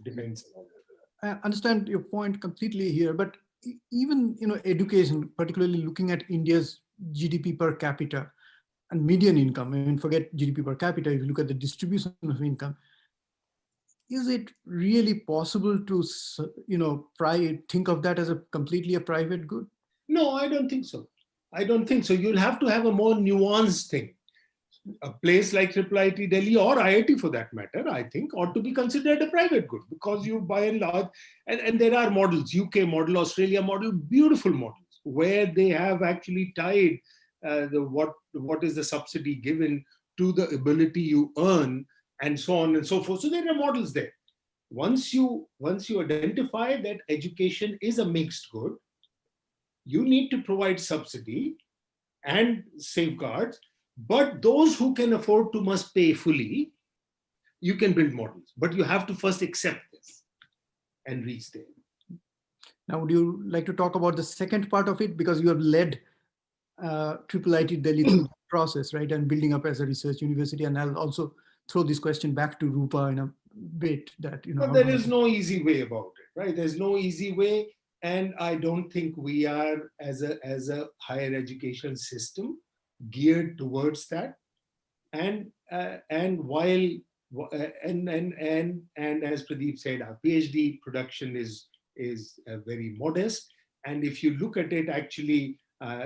Speaker 3: defense and all that.
Speaker 2: I understand your point completely here, but even education, particularly looking at India's GDP per capita and median income, I mean, forget GDP per capita, if you look at the distribution of income, is it really possible to think of that as completely a private good?
Speaker 3: No, I don't think so. I don't think so. You'll have to have a more nuanced thing. A place like IIIT Delhi, or IIT for that matter, I think ought to be considered a private good, because you by and large, and there are models, UK model, Australia model, beautiful models, where they have actually tied what is the subsidy given to the ability you earn, and so on and so forth. So there are models there. Once you identify that education is a mixed good, you need to provide subsidy and safeguards. But those who can afford to must pay fully. You can build models, but you have to first accept this and reach there.
Speaker 2: Now, would you like to talk about the second part of it? Because you have led IIIT Delhi through the process, right? And building up as a research university. And I'll also throw this question back to Rupa in a bit that,
Speaker 3: But there is no easy way about it, right? There's no easy way. And I don't think we are, as a higher education system, geared towards that, and while as Pradeep said, our PhD production is very modest. And if you look at it, actually,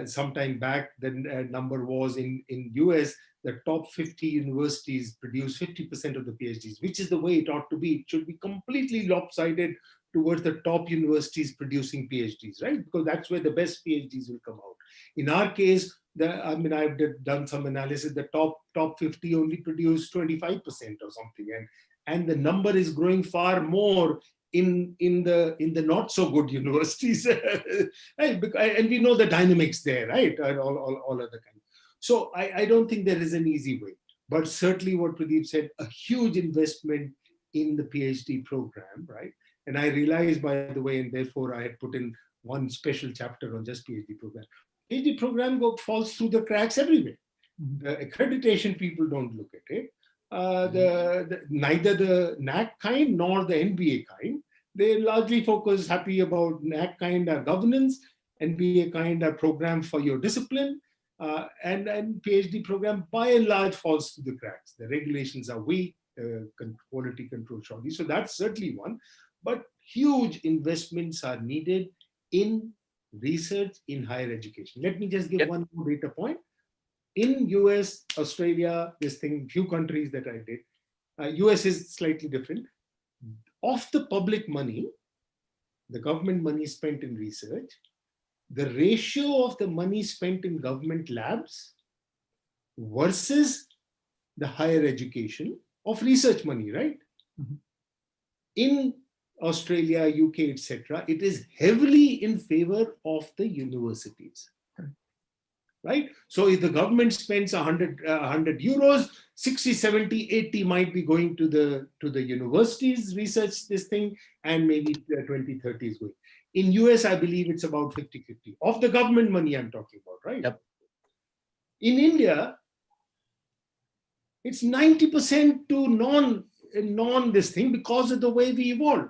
Speaker 3: sometime back, the number was in US, the top 50 universities produce 50% of the PhDs, which is the way it ought to be. It should be completely lopsided towards the top universities producing PhDs, right? Because that's where the best PhDs will come out. In our case, I've done some analysis. The top 50 only produce 25% or something, and the number is growing far more in the not so good universities, right? And we know the dynamics there, right? All other kind. So I don't think there is an easy way, but certainly what Pradeep said, a huge investment in the PhD program, right? And I realized, by the way, and therefore I had put in one special chapter on just PhD program. PhD program falls through the cracks everywhere. The accreditation people don't look at it. Neither the NAC kind nor the NBA kind. They largely focus happy about NAC kind are governance, NBA kind are program for your discipline, and PhD program by and large falls through the cracks. The regulations are weak, quality control shoddy. So that's certainly one. But huge investments are needed in research in higher education. Let me just give one more data point. In US, Australia, few countries that I did, US is slightly different. Of the public money, the government money spent in research, the ratio of the money spent in government labs versus the higher education of research money, right? Mm-hmm. In Australia, UK, etc., it is heavily in favor of the universities, right? So if the government spends 100 euros, 60, 70, 80 might be going to the universities research this thing, and maybe 20, 30 is going. In US, I believe it's about 50-50 of the government money I'm talking about, right?
Speaker 4: Yep.
Speaker 3: In India, it's 90% to non this thing because of the way we evolved.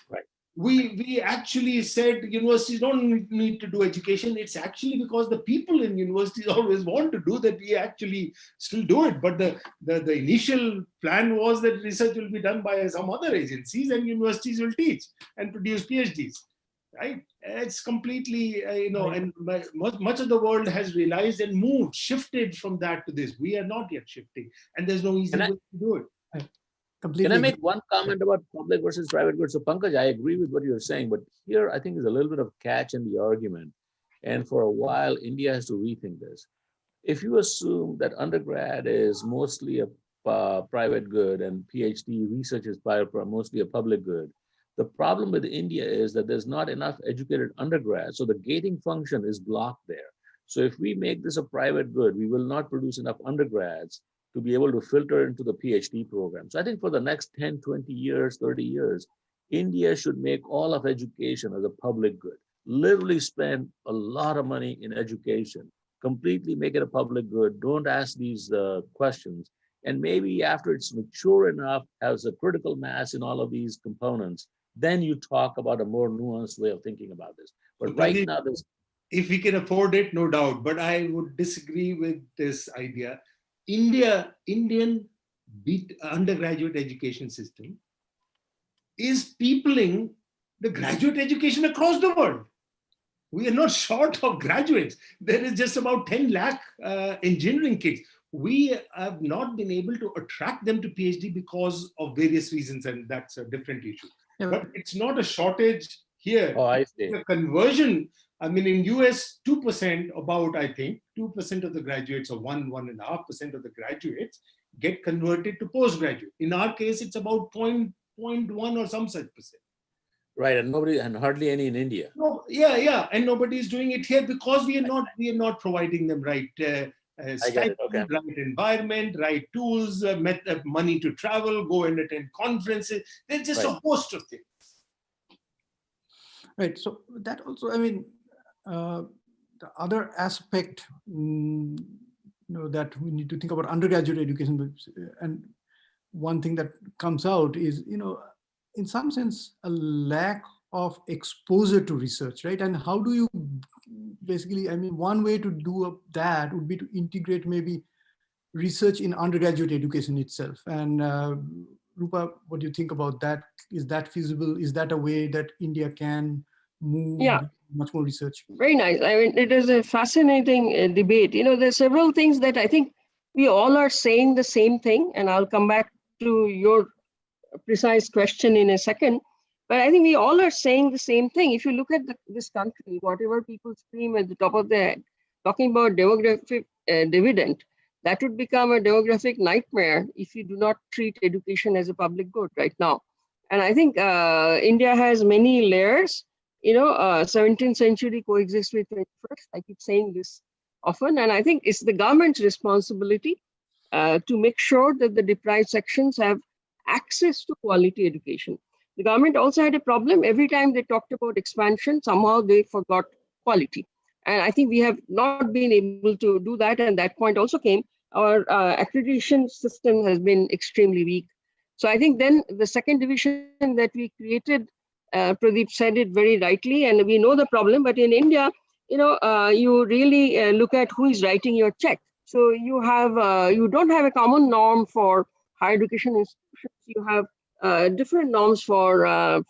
Speaker 3: Right. We actually said universities don't need to do education. It's actually because the people in universities always want to do that, we actually still do it. But the initial plan was that research will be done by some other agencies and universities will teach and produce PhDs, right? It's completely, and much of the world has realized and moved, shifted from that to this. We are not yet shifting, and there's no easy way to do it.
Speaker 4: Can I make one comment about public versus private goods? So Pankaj, I agree with what you're saying, but here I think there's a little bit of catch in the argument. And for a while, India has to rethink this. If you assume that undergrad is mostly a private good and PhD research is mostly a public good. The problem with India is that there's not enough educated undergrads, so the gating function is blocked there. So if we make this a private good, we will not produce enough undergrads to be able to filter into the PhD program. So I think for the next 10, 20 years, 30 years, India should make all of education as a public good. Literally spend a lot of money in education, completely make it a public good. Don't ask these questions. And maybe after it's mature enough, has a critical mass in all of these components, then you talk about a more nuanced way of thinking about this. But right now, there's
Speaker 3: if we can afford it, no doubt. But I would disagree with this idea. Indian undergraduate education system is peopling the graduate education across the world. We are not short of graduates. There is just about 10 lakh engineering kids. We have not been able to attract them to PhD because of various reasons, and that's a different issue. Yeah. But it's not a shortage here.
Speaker 4: Oh, I see.
Speaker 3: The conversion, I mean, in US, 2%, about, I think, 2% of the graduates, or 1.5% of the graduates get converted to postgraduate. In our case, it's about 0.1 or some such percent.
Speaker 4: Right, and hardly any in India.
Speaker 3: No, yeah, and nobody is doing it here because we are not providing them right stipend,
Speaker 4: okay.
Speaker 3: Right environment, right tools, money to travel, go and attend conferences. There's just a host of things.
Speaker 2: Right. So that also, I mean, the other aspect, that we need to think about undergraduate education, and one thing that comes out is, in some sense, a lack of exposure to research, right? And how do you basically, I mean, one way to do that would be to integrate maybe research in undergraduate education itself. And Rupa, what do you think about that? Is that feasible? Is that a way that India can move much more research?
Speaker 5: Very nice. I mean, it is a fascinating debate. There's several things that I think we all are saying the same thing, and I'll come back to your precise question in a second. But I think we all are saying the same thing. If you look at this country, whatever people scream at the top of their head, talking about demographic dividend, that would become a demographic nightmare if you do not treat education as a public good right now. And I think India has many layers. 17th century coexists with 21st. I keep saying this often. And I think it's the government's responsibility to make sure that the deprived sections have access to quality education. The government also had a problem. Every time they talked about expansion, somehow they forgot quality. And I think we have not been able to do that. And that point also came. Our accreditation system has been extremely weak. So I think then the second division that we created, Pradeep said it very rightly, and we know the problem. But in India, you really look at who is writing your check. So you don't have a common norm for higher education institutions. You have different norms for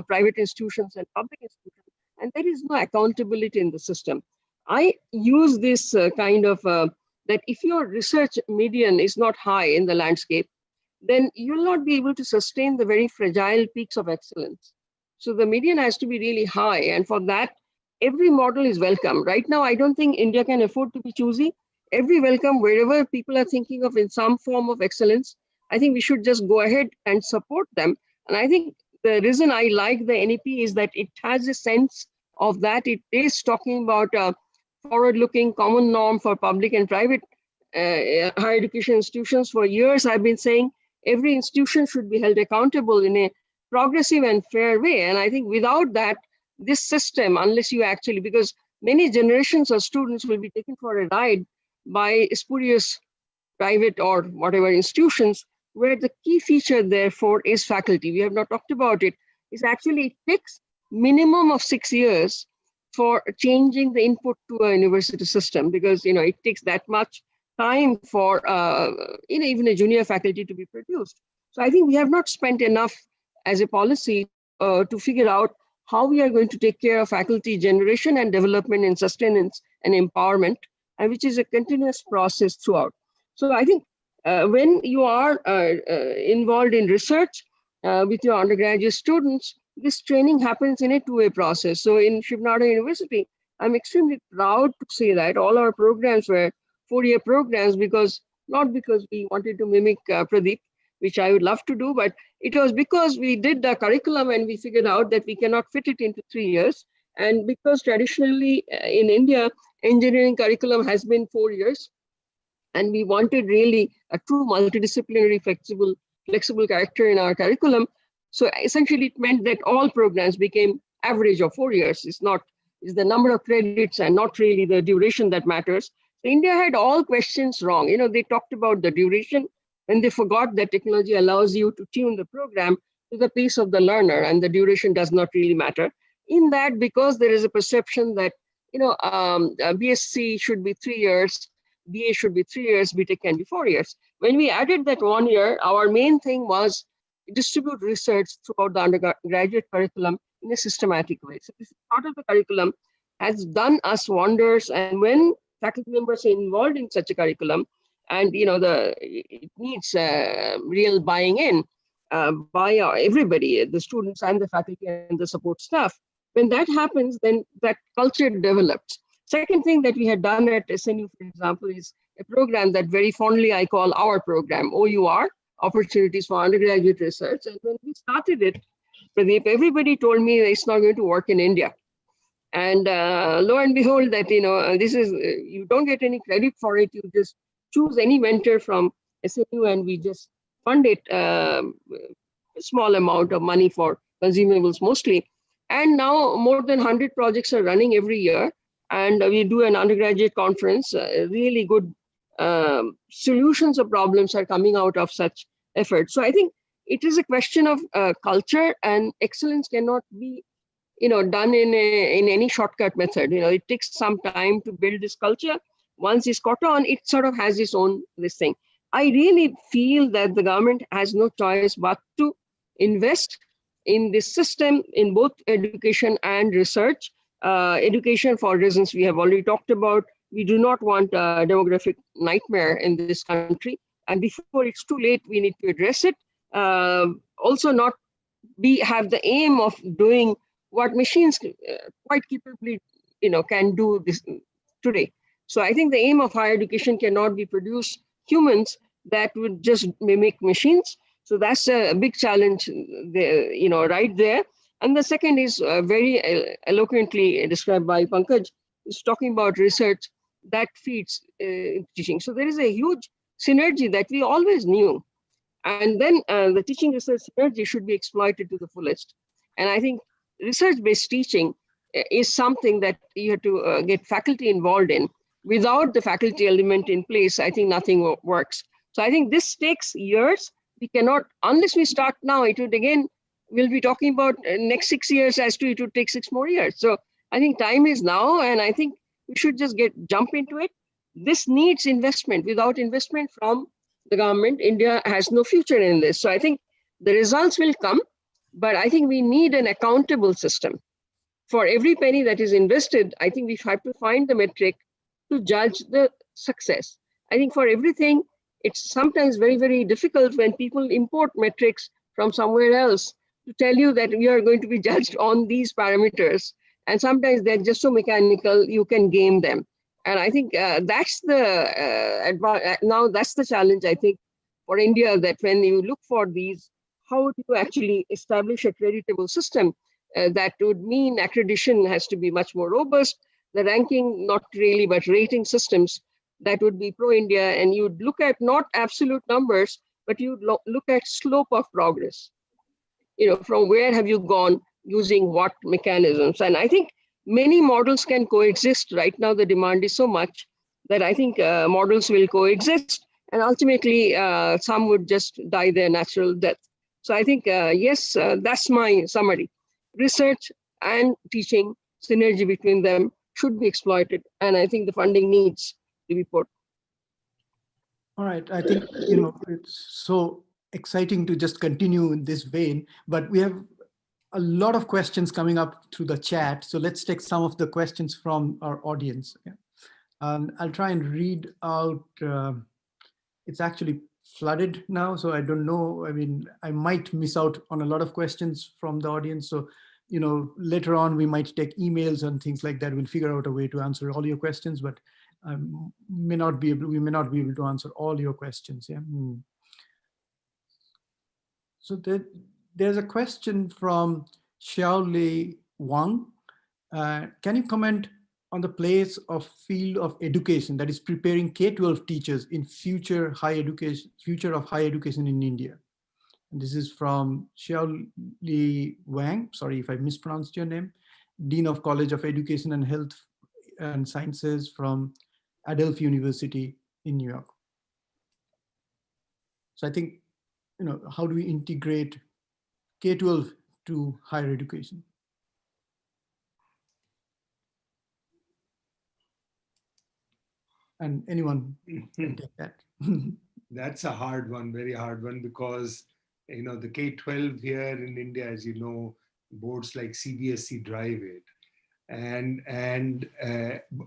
Speaker 5: private institutions and public institutions, and there is no accountability in the system. I use this kind of that if your research median is not high in the landscape, then you'll not be able to sustain the very fragile peaks of excellence. So the median has to be really high, and for that, every model is welcome. Right now, I don't think India can afford to be choosy. Every welcome, wherever people are thinking of in some form of excellence, I think we should just go ahead and support them. And I think the reason I like the NEP is that it has a sense of that. It is talking about a forward-looking common norm for public and private higher education institutions. For years, I've been saying every institution should be held accountable in a progressive and fair way. And I think without that, this system, unless you actually, because many generations of students will be taken for a ride by spurious private or whatever institutions, where the key feature therefore is faculty. We have not talked about it. It's actually, it takes minimum of 6 years for changing the input to a university system, because it takes that much time for even a junior faculty to be produced. So I think we have not spent enough as a policy to figure out how we are going to take care of faculty generation and development and sustenance and empowerment, and which is a continuous process throughout. So I think when you are involved in research with your undergraduate students, this training happens in a two-way process. So in Shivnada University, I'm extremely proud to say that all our programs were 4-year programs, because not because we wanted to mimic Pradeep, which I would love to do, but it was because we did the curriculum and we figured out that we cannot fit it into 3 years. And because traditionally in India, engineering curriculum has been 4 years, and we wanted really a true multidisciplinary, flexible character in our curriculum. So essentially it meant that all programs became average of 4 years. It's the number of credits and not really the duration that matters. So India had all questions wrong. They talked about the duration and they forgot that technology allows you to tune the program to the pace of the learner, and the duration does not really matter. In that, because there is a perception that BSc should be 3 years, BA should be 3 years, BTech can be 4 years. When we added that 1 year, our main thing was distribute research throughout the undergraduate curriculum in a systematic way. So this part of the curriculum has done us wonders. And when faculty members are involved in such a curriculum, and it needs real buying in by everybody, the students and the faculty and the support staff. When that happens, then that culture develops. Second thing that we had done at SNU, for example, is a program that very fondly I call our program, OUR, Opportunities for Undergraduate Research. And when we started it, Pradeep, everybody told me that it's not going to work in India. And lo and behold, that this is, you don't get any credit for it. You just choose any mentor from SNU and we just fund it a small amount of money for consumables mostly. And now more than 100 projects are running every year. And we do an undergraduate conference. Really good solutions of problems are coming out of such efforts. So I think it is a question of culture, and excellence cannot be done in any shortcut method. It takes some time to build this culture. Once it's caught on, it sort of has its own this thing. I really feel that the government has no choice but to invest in this system in both education and research. Education, for reasons we have already talked about. We do not want a demographic nightmare in this country. And before it's too late, we need to address it. Also not have the aim of doing what machines quite capably can do this today. So I think the aim of higher education cannot be produce humans that would just mimic machines. So that's a big challenge there, right there. And the second is very eloquently described by Pankaj, is talking about research that feeds teaching. So there is a huge synergy that we always knew. And then the teaching research synergy should be exploited to the fullest. And I think research-based teaching is something that you have to get faculty involved in. Without the faculty element in place, I think nothing works. So I think this takes years. We cannot, unless we start now, it would again, we'll be talking about next 6 years as to it would take 6 more years. So I think time is now, and I think we should just jump into it. This needs investment. Without investment from the government, India has no future in this. So I think the results will come, but I think we need an accountable system. For every penny that is invested, I think we have to find the metric to judge the success. I think for everything, it's sometimes very, very difficult when people import metrics from somewhere else to tell you that we are going to be judged on these parameters. And sometimes they're just so mechanical, you can game them. And I think that's now that's the challenge, I think, for India, that when you look for these, how do you actually establish a creditable system that would mean accreditation has to be much more robust, the ranking, not really, but rating systems that would be pro-India, and you'd look at not absolute numbers, but you'd look at slope of progress. From where have you gone using what mechanisms? And I think many models can coexist. Right now, the demand is so much that I think models will coexist, and ultimately some would just die their natural death. So I think, yes, that's my summary. Research and teaching, synergy between them should be exploited. And I think the funding needs to be put.
Speaker 2: All right. I think, it's so exciting to just continue in this vein, but we have a lot of questions coming up through the chat. So let's take some of the questions from our audience. Yeah. I'll try and read out, it's actually flooded now, so I don't know. I mean, I might miss out on a lot of questions from the audience. So, later on we might take emails and things like that. We'll figure out a way to answer all your questions, but we may not be able to answer all your questions. Yeah. So there's a question from Xiaoli Wang. Can you comment on the place of field of education, that is preparing K-12 teachers in future of higher education in India? And this is from Xiaoli Wang. Sorry if I mispronounced your name. Dean of College of Education and Health and Sciences from Adelphi University in New York. So I think, how do we integrate K-12 to higher education? And anyone can take that.
Speaker 3: That's a hard one, very hard one, because the K-12 here in India, as you know, boards like CBSE drive it, and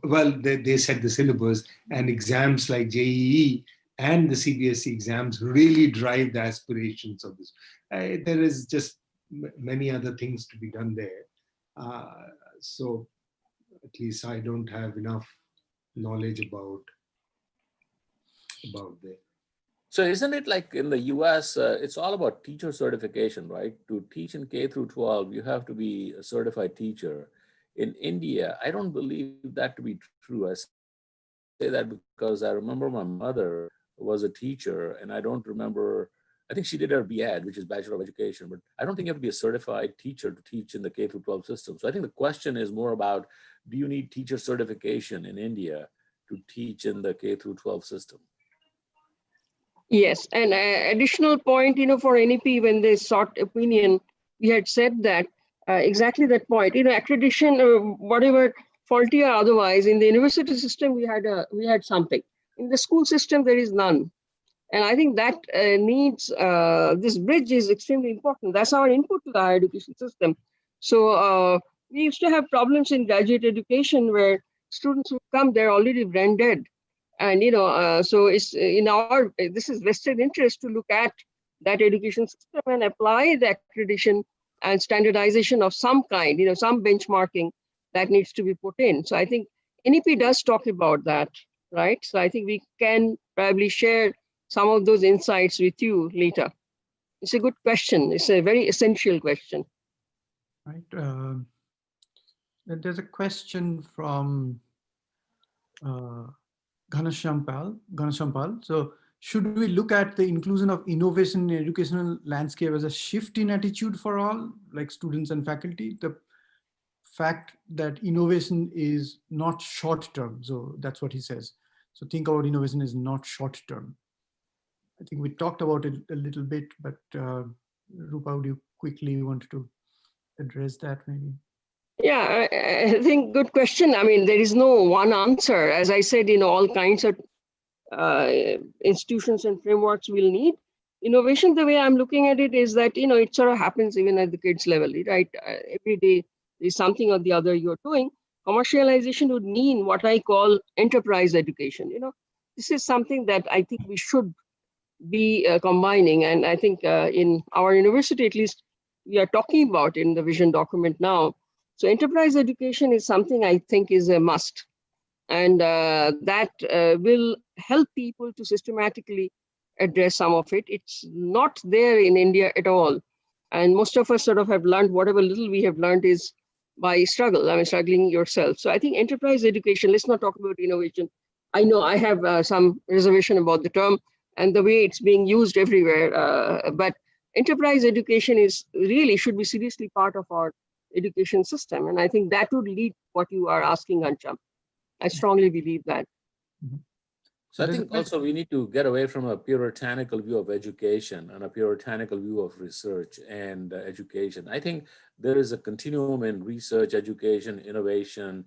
Speaker 3: well, they set the syllabus, and exams like JEE and the CBSE exams really drive the aspirations of this. There is just many other things to be done there. So at least I don't have enough knowledge about that.
Speaker 4: So isn't it like in the US, it's all about teacher certification, right? To teach in K through 12, you have to be a certified teacher. In India, I don't believe that to be true. I say that because I remember my mother was a teacher, and I don't remember, I think she did her BEd, which is Bachelor of Education, but I don't think you have to be a certified teacher to teach in the K through 12 system. So I think the question is more about, do you need teacher certification in India to teach in the K through 12 system?
Speaker 5: Yes, and additional point, for NEP, when they sought opinion, we had said that exactly that point. Accreditation, whatever faulty or otherwise, in the university system we had something. In the school system there is none, and I think that needs this bridge is extremely important. That's our input to the higher education system. So we used to have problems in graduate education where students would come, they're already brain dead. And so it's this is vested interest to look at that education system and apply the accreditation and standardization of some kind, some benchmarking that needs to be put in. So I think NEP does talk about that, right? So I think we can probably share some of those insights with you later. It's a good question. It's a very essential question.
Speaker 2: Right. There's a question from Ghanashampal. So should we look at the inclusion of innovation in educational landscape as a shift in attitude for all, like students and faculty? The fact that innovation is not short term. So that's what he says. So think about innovation is not short term. I think we talked about it a little bit, but Rupa, would you quickly want to address that maybe?
Speaker 5: Yeah, I think good question. I mean, there is no one answer. As I said, all kinds of institutions and frameworks will need. Innovation, the way I'm looking at it is that, it sort of happens even at the kids level, right? Every day there's something or the other you're doing. Commercialization would mean what I call enterprise education. This is something that I think we should be combining. And I think in our university, at least, we are talking about in the vision document now. So enterprise education is something I think is a must. And that will help people to systematically address some of it. It's not there in India at all. And most of us sort of have learned whatever little we have learned is by struggle. I mean, struggling yourself. So I think enterprise education, let's not talk about innovation. I know I have some reservation about the term and the way it's being used everywhere. But enterprise education is really should be seriously part of our education system. And I think that would lead what you are asking, Ancham. I strongly believe that.
Speaker 4: So I think also we need to get away from a puritanical view of education and a puritanical view of research and education. I think there is a continuum in research, education, innovation.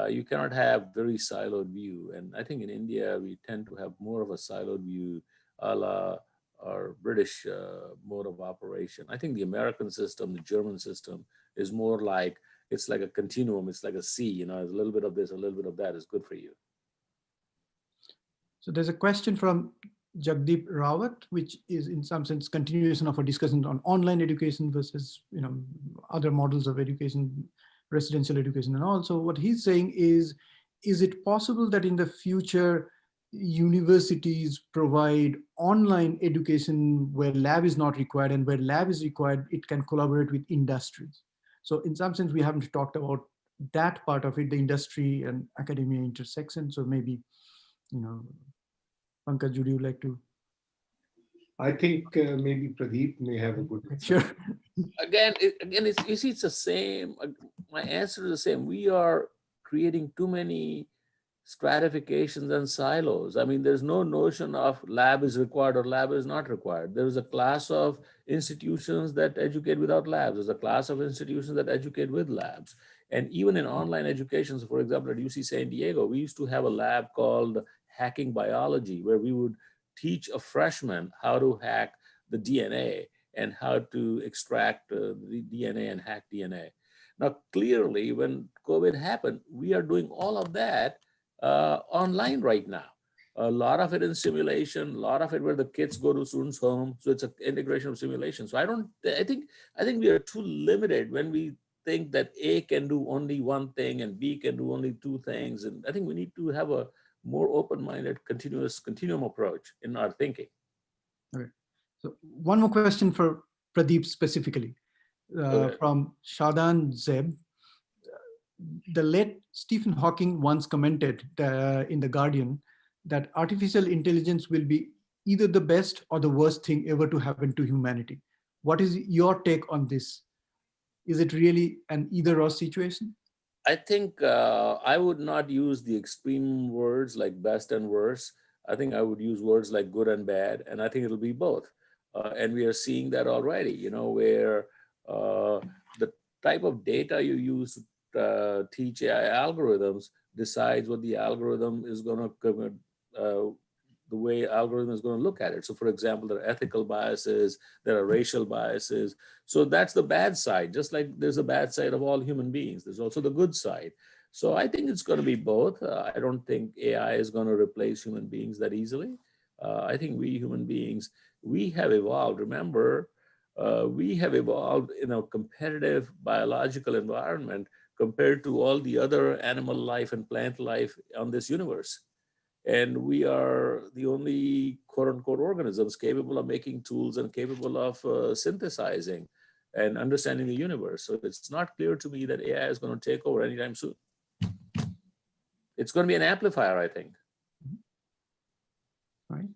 Speaker 4: You cannot have very siloed view. And I think in India, we tend to have more of a siloed view, a la our British mode of operation. I think the American system, the German system is more like, it's like a continuum. It's like a sea, a little bit of this, a little bit of that is good for you.
Speaker 2: So there's a question from Jagdeep Rawat, which is in some sense continuation of a discussion on online education versus other models of education, residential education, and also what he's saying is is it possible that in the future, universities provide online education where lab is not required, and where lab is required, it can collaborate with industries? So in some sense, we haven't talked about that part of it, the industry and academia intersection. So maybe, Pankaj, would you like to?
Speaker 3: I think maybe Pradeep may have a good answer.
Speaker 2: Sure.
Speaker 4: Again, you see, it's the same. My answer is the same. We are creating too many stratifications and silos. I mean, there's no notion of lab is required or lab is not required. There is a class of institutions that educate without labs. There's a class of institutions that educate with labs. And even in online education, so for example, at UC San Diego, we used to have a lab called Hacking Biology, where we would teach a freshman how to hack the DNA and how to extract the DNA and hack DNA. Now, clearly, when COVID happened, we are doing all of that online right now. A lot of it in simulation, a lot of it where the kids go to students' home. So it's an integration of simulation. So I think we are too limited when we think that A can do only one thing and B can do only two things. And I think we need to have a more open-minded, continuum approach in our thinking.
Speaker 2: Okay. So one more question for Pradeep specifically, from Shadan Zeb. The late Stephen Hawking once commented in The Guardian that artificial intelligence will be either the best or the worst thing ever to happen to humanity. What is your take on this? Is it really an either or situation?
Speaker 4: I think I would not use the extreme words like best and worst. I think I would use words like good and bad, and I think it'll be both. And we are seeing that already, where the type of data you use to teach AI algorithms decides what the algorithm is going to, the way algorithm is going to look at it. So for example, there are ethical biases, there are racial biases. So that's the bad side. Just like there's a bad side of all human beings, there's also the good side. So I think it's going to be both. I don't think AI is going to replace human beings that easily. I think we human beings, we have evolved. Remember, we have evolved in a competitive biological environment compared to all the other animal life and plant life on this universe. And we are the only quote unquote organisms capable of making tools and capable of synthesizing and understanding the universe. So it's not clear to me that AI is going to take over anytime soon. It's going to be an amplifier, I think.
Speaker 2: Right.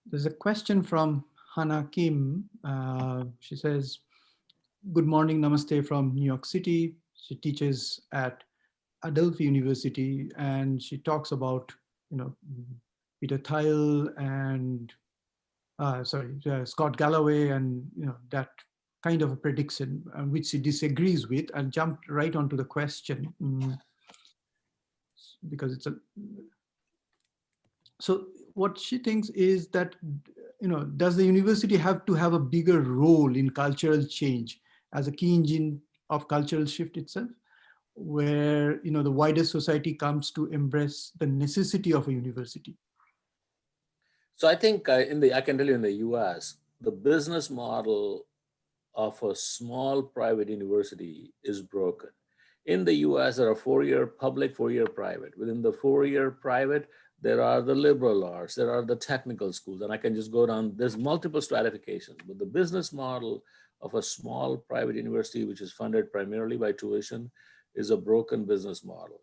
Speaker 2: There's a question from Hana Kim. She says, good morning, namaste from New York City. She teaches at Adelphi University, and she talks about, Peter Thiel and Scott Galloway, and that kind of a prediction, which she disagrees with. I'll jump right onto the question because it's so what she thinks is that, does the university have to have a bigger role in cultural change as a key engine of cultural shift itself, where the wider society comes to embrace the necessity of a university?
Speaker 4: So I think I can tell you in the US, the business model of a small private university is broken. In the US, there are 4-year public, 4-year private. Within the 4-year private, there are the liberal arts, there are the technical schools, and I can just go down, there's multiple stratifications, but the business model of a small private university, which is funded primarily by tuition, is a broken business model.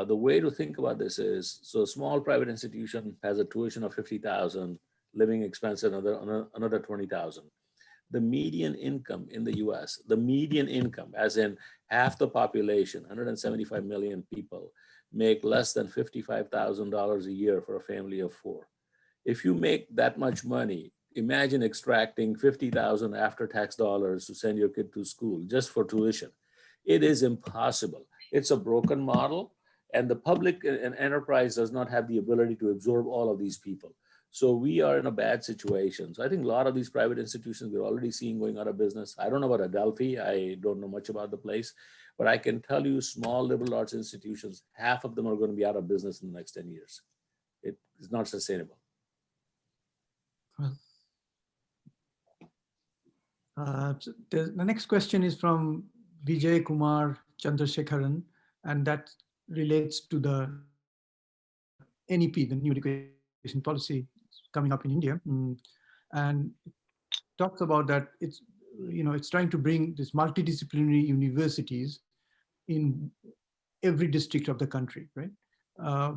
Speaker 4: The way to think about this is, so a small private institution has a tuition of $50,000, living expense another $20,000. The median income in the US, the median income, as in half the population, 175 million people, make less than $55,000 a year for a family of 4. If you make that much money, imagine extracting 50,000 after-tax dollars to send your kid to school just for tuition. It is impossible. It's a broken model, and the public and enterprise does not have the ability to absorb all of these people. So we are in a bad situation. So I think a lot of these private institutions we're already seeing going out of business. I don't know about Adelphi. I don't know much about the place, but I can tell you small liberal arts institutions, half of them are going to be out of business in the next 10 years. It is not sustainable.
Speaker 2: The next question is from Vijay Kumar Chandrasekharan, and that relates to the NEP, the New Education Policy coming up in India, and talks about that it's trying to bring this multidisciplinary universities in every district of the country, right? Uh,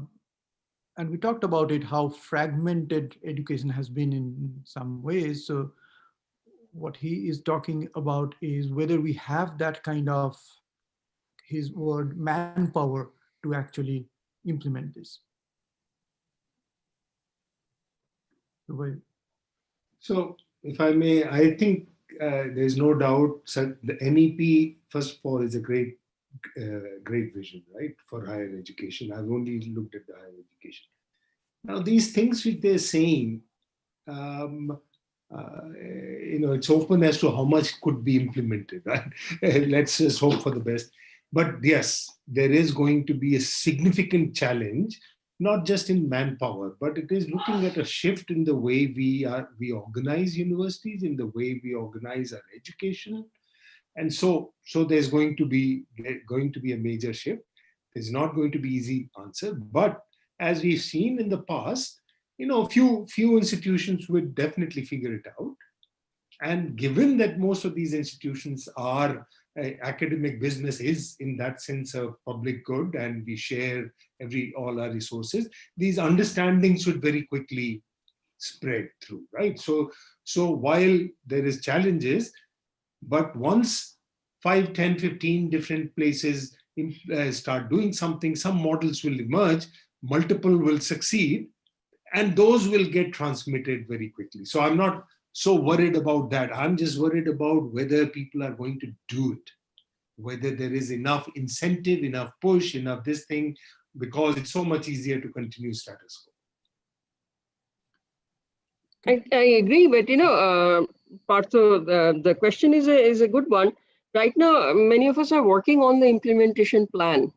Speaker 2: and we talked about it, how fragmented education has been in some ways. So what he is talking about is whether we have that kind of, his word, manpower to actually implement this.
Speaker 3: So, if I may, I think there's no doubt that the NEP, first of all, is a great vision, right, for higher education. I've only looked at the higher education. Now, these things which they're saying, it's open as to how much could be implemented, right? Let's just hope for the best. But yes, there is going to be a significant challenge, not just in manpower, but it is looking at a shift in the way we organize universities, in the way we organize our education. And so there's going to be a major shift. There's not going to be easy answer, but as we've seen in the past, few institutions would definitely figure it out. And given that most of these institutions are academic business is in that sense a public good, and we share all our resources, these understandings should very quickly spread through, right? So while there is challenges, but once 5, 10, 15 different places start doing something, some models will emerge, multiple will succeed, and those will get transmitted very quickly. So I'm not so worried about that. I'm just worried about whether people are going to do it, whether there is enough incentive, enough push, enough this thing, because it's so much easier to continue status
Speaker 5: quo. I agree, but Partho, the question is a good one. Right now, many of us are working on the implementation plan,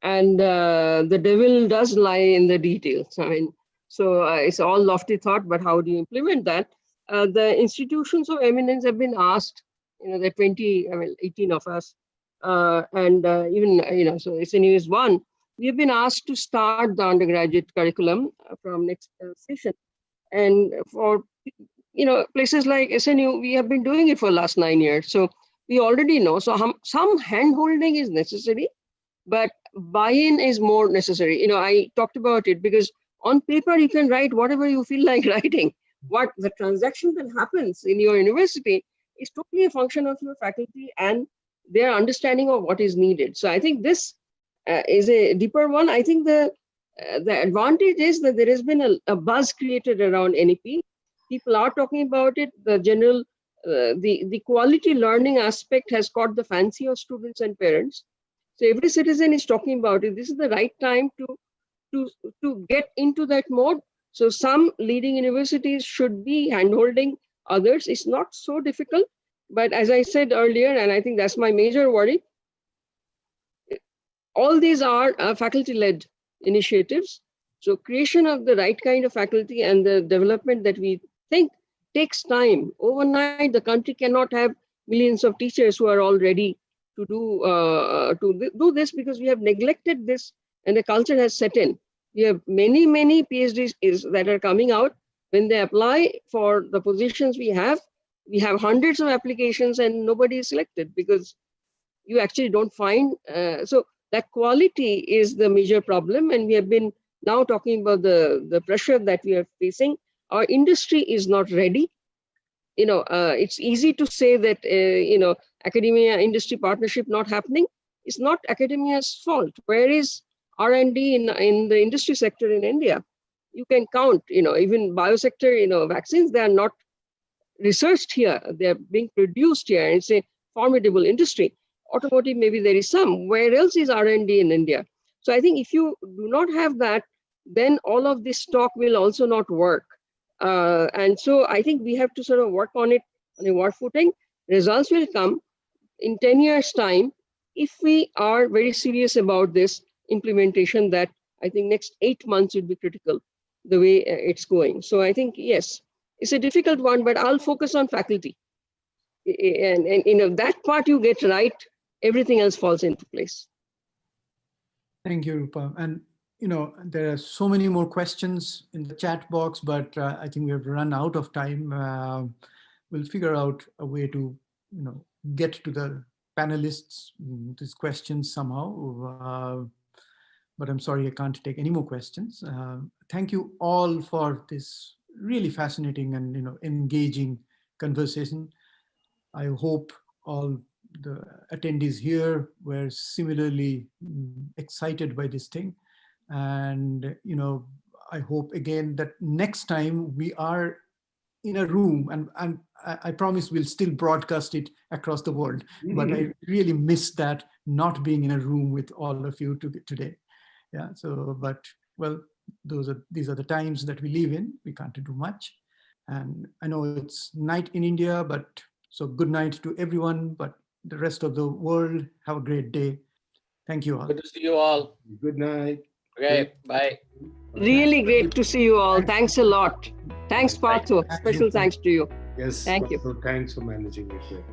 Speaker 5: and the devil does lie in the details. I mean, so it's all lofty thought, but how do you implement that? The institutions of eminence have been asked, there are 18 of us, and even, so SNU is one. We have been asked to start the undergraduate curriculum from next session. And for, places like SNU, we have been doing it for the last 9 years. So we already know. So some hand-holding is necessary, but buy-in is more necessary. I talked about it because on paper, you can write whatever you feel like writing. What the transaction that happens in your university is totally a function of your faculty and their understanding of what is needed. So I think this is a deeper one. I think the advantage is that there has been a buzz created around NEP. People are talking about it. The general, the quality learning aspect has caught the fancy of students and parents. So every citizen is talking about it. This is the right time to get into that mode. So some leading universities should be handholding others. It's not so difficult, but as I said earlier, and I think that's my major worry, all these are faculty-led initiatives. So creation of the right kind of faculty and the development that we think takes time. Overnight, the country cannot have millions of teachers who are all ready to do this, because we have neglected this and the culture has set in. We have many PhDs that are coming out. When they apply for the positions we have hundreds of applications and nobody is selected because you actually don't find. So that quality is the major problem. And we have been now talking about the pressure that we are facing. Our industry is not ready. It's easy to say that, academia industry partnership not happening. It's not academia's fault. Where is R&D in the industry sector in India? You can count, even biosector, vaccines, they are not researched here. They're being produced here. And it's a formidable industry. Automotive, maybe there is some. Where else is R&D in India? So I think if you do not have that, then all of this talk will also not work. And so I think we have to sort of work on it on a war footing. Results will come in 10 years' time if we are very serious about this implementation. That I think next 8 months would be critical, the way it's going. So I think, yes, it's a difficult one, but I'll focus on faculty. And that part you get right, everything else falls into place.
Speaker 2: Thank you, Rupa. And there are so many more questions in the chat box, but I think we have run out of time. We'll figure out a way to, get to the panelists these questions somehow. But I'm sorry, I can't take any more questions. Thank you all for this really fascinating and engaging conversation. I hope all the attendees here were similarly excited by this thing. And, I hope again that next time we are in a room, and I promise we'll still broadcast it across the world, but I really miss that, not being in a room with all of you today. Yeah, so, but well, these are the times that we live in. We can't do much. And I know it's night in India, but so good night to everyone, but the rest of the world, have a great day. Thank you all.
Speaker 4: Good to see you all.
Speaker 3: Good night.
Speaker 4: Okay, bye.
Speaker 5: Really great to see you all. Thanks a lot. Thanks, Partho. Special thanks to you.
Speaker 3: Yes.
Speaker 5: Thank you.
Speaker 3: So thanks for managing it.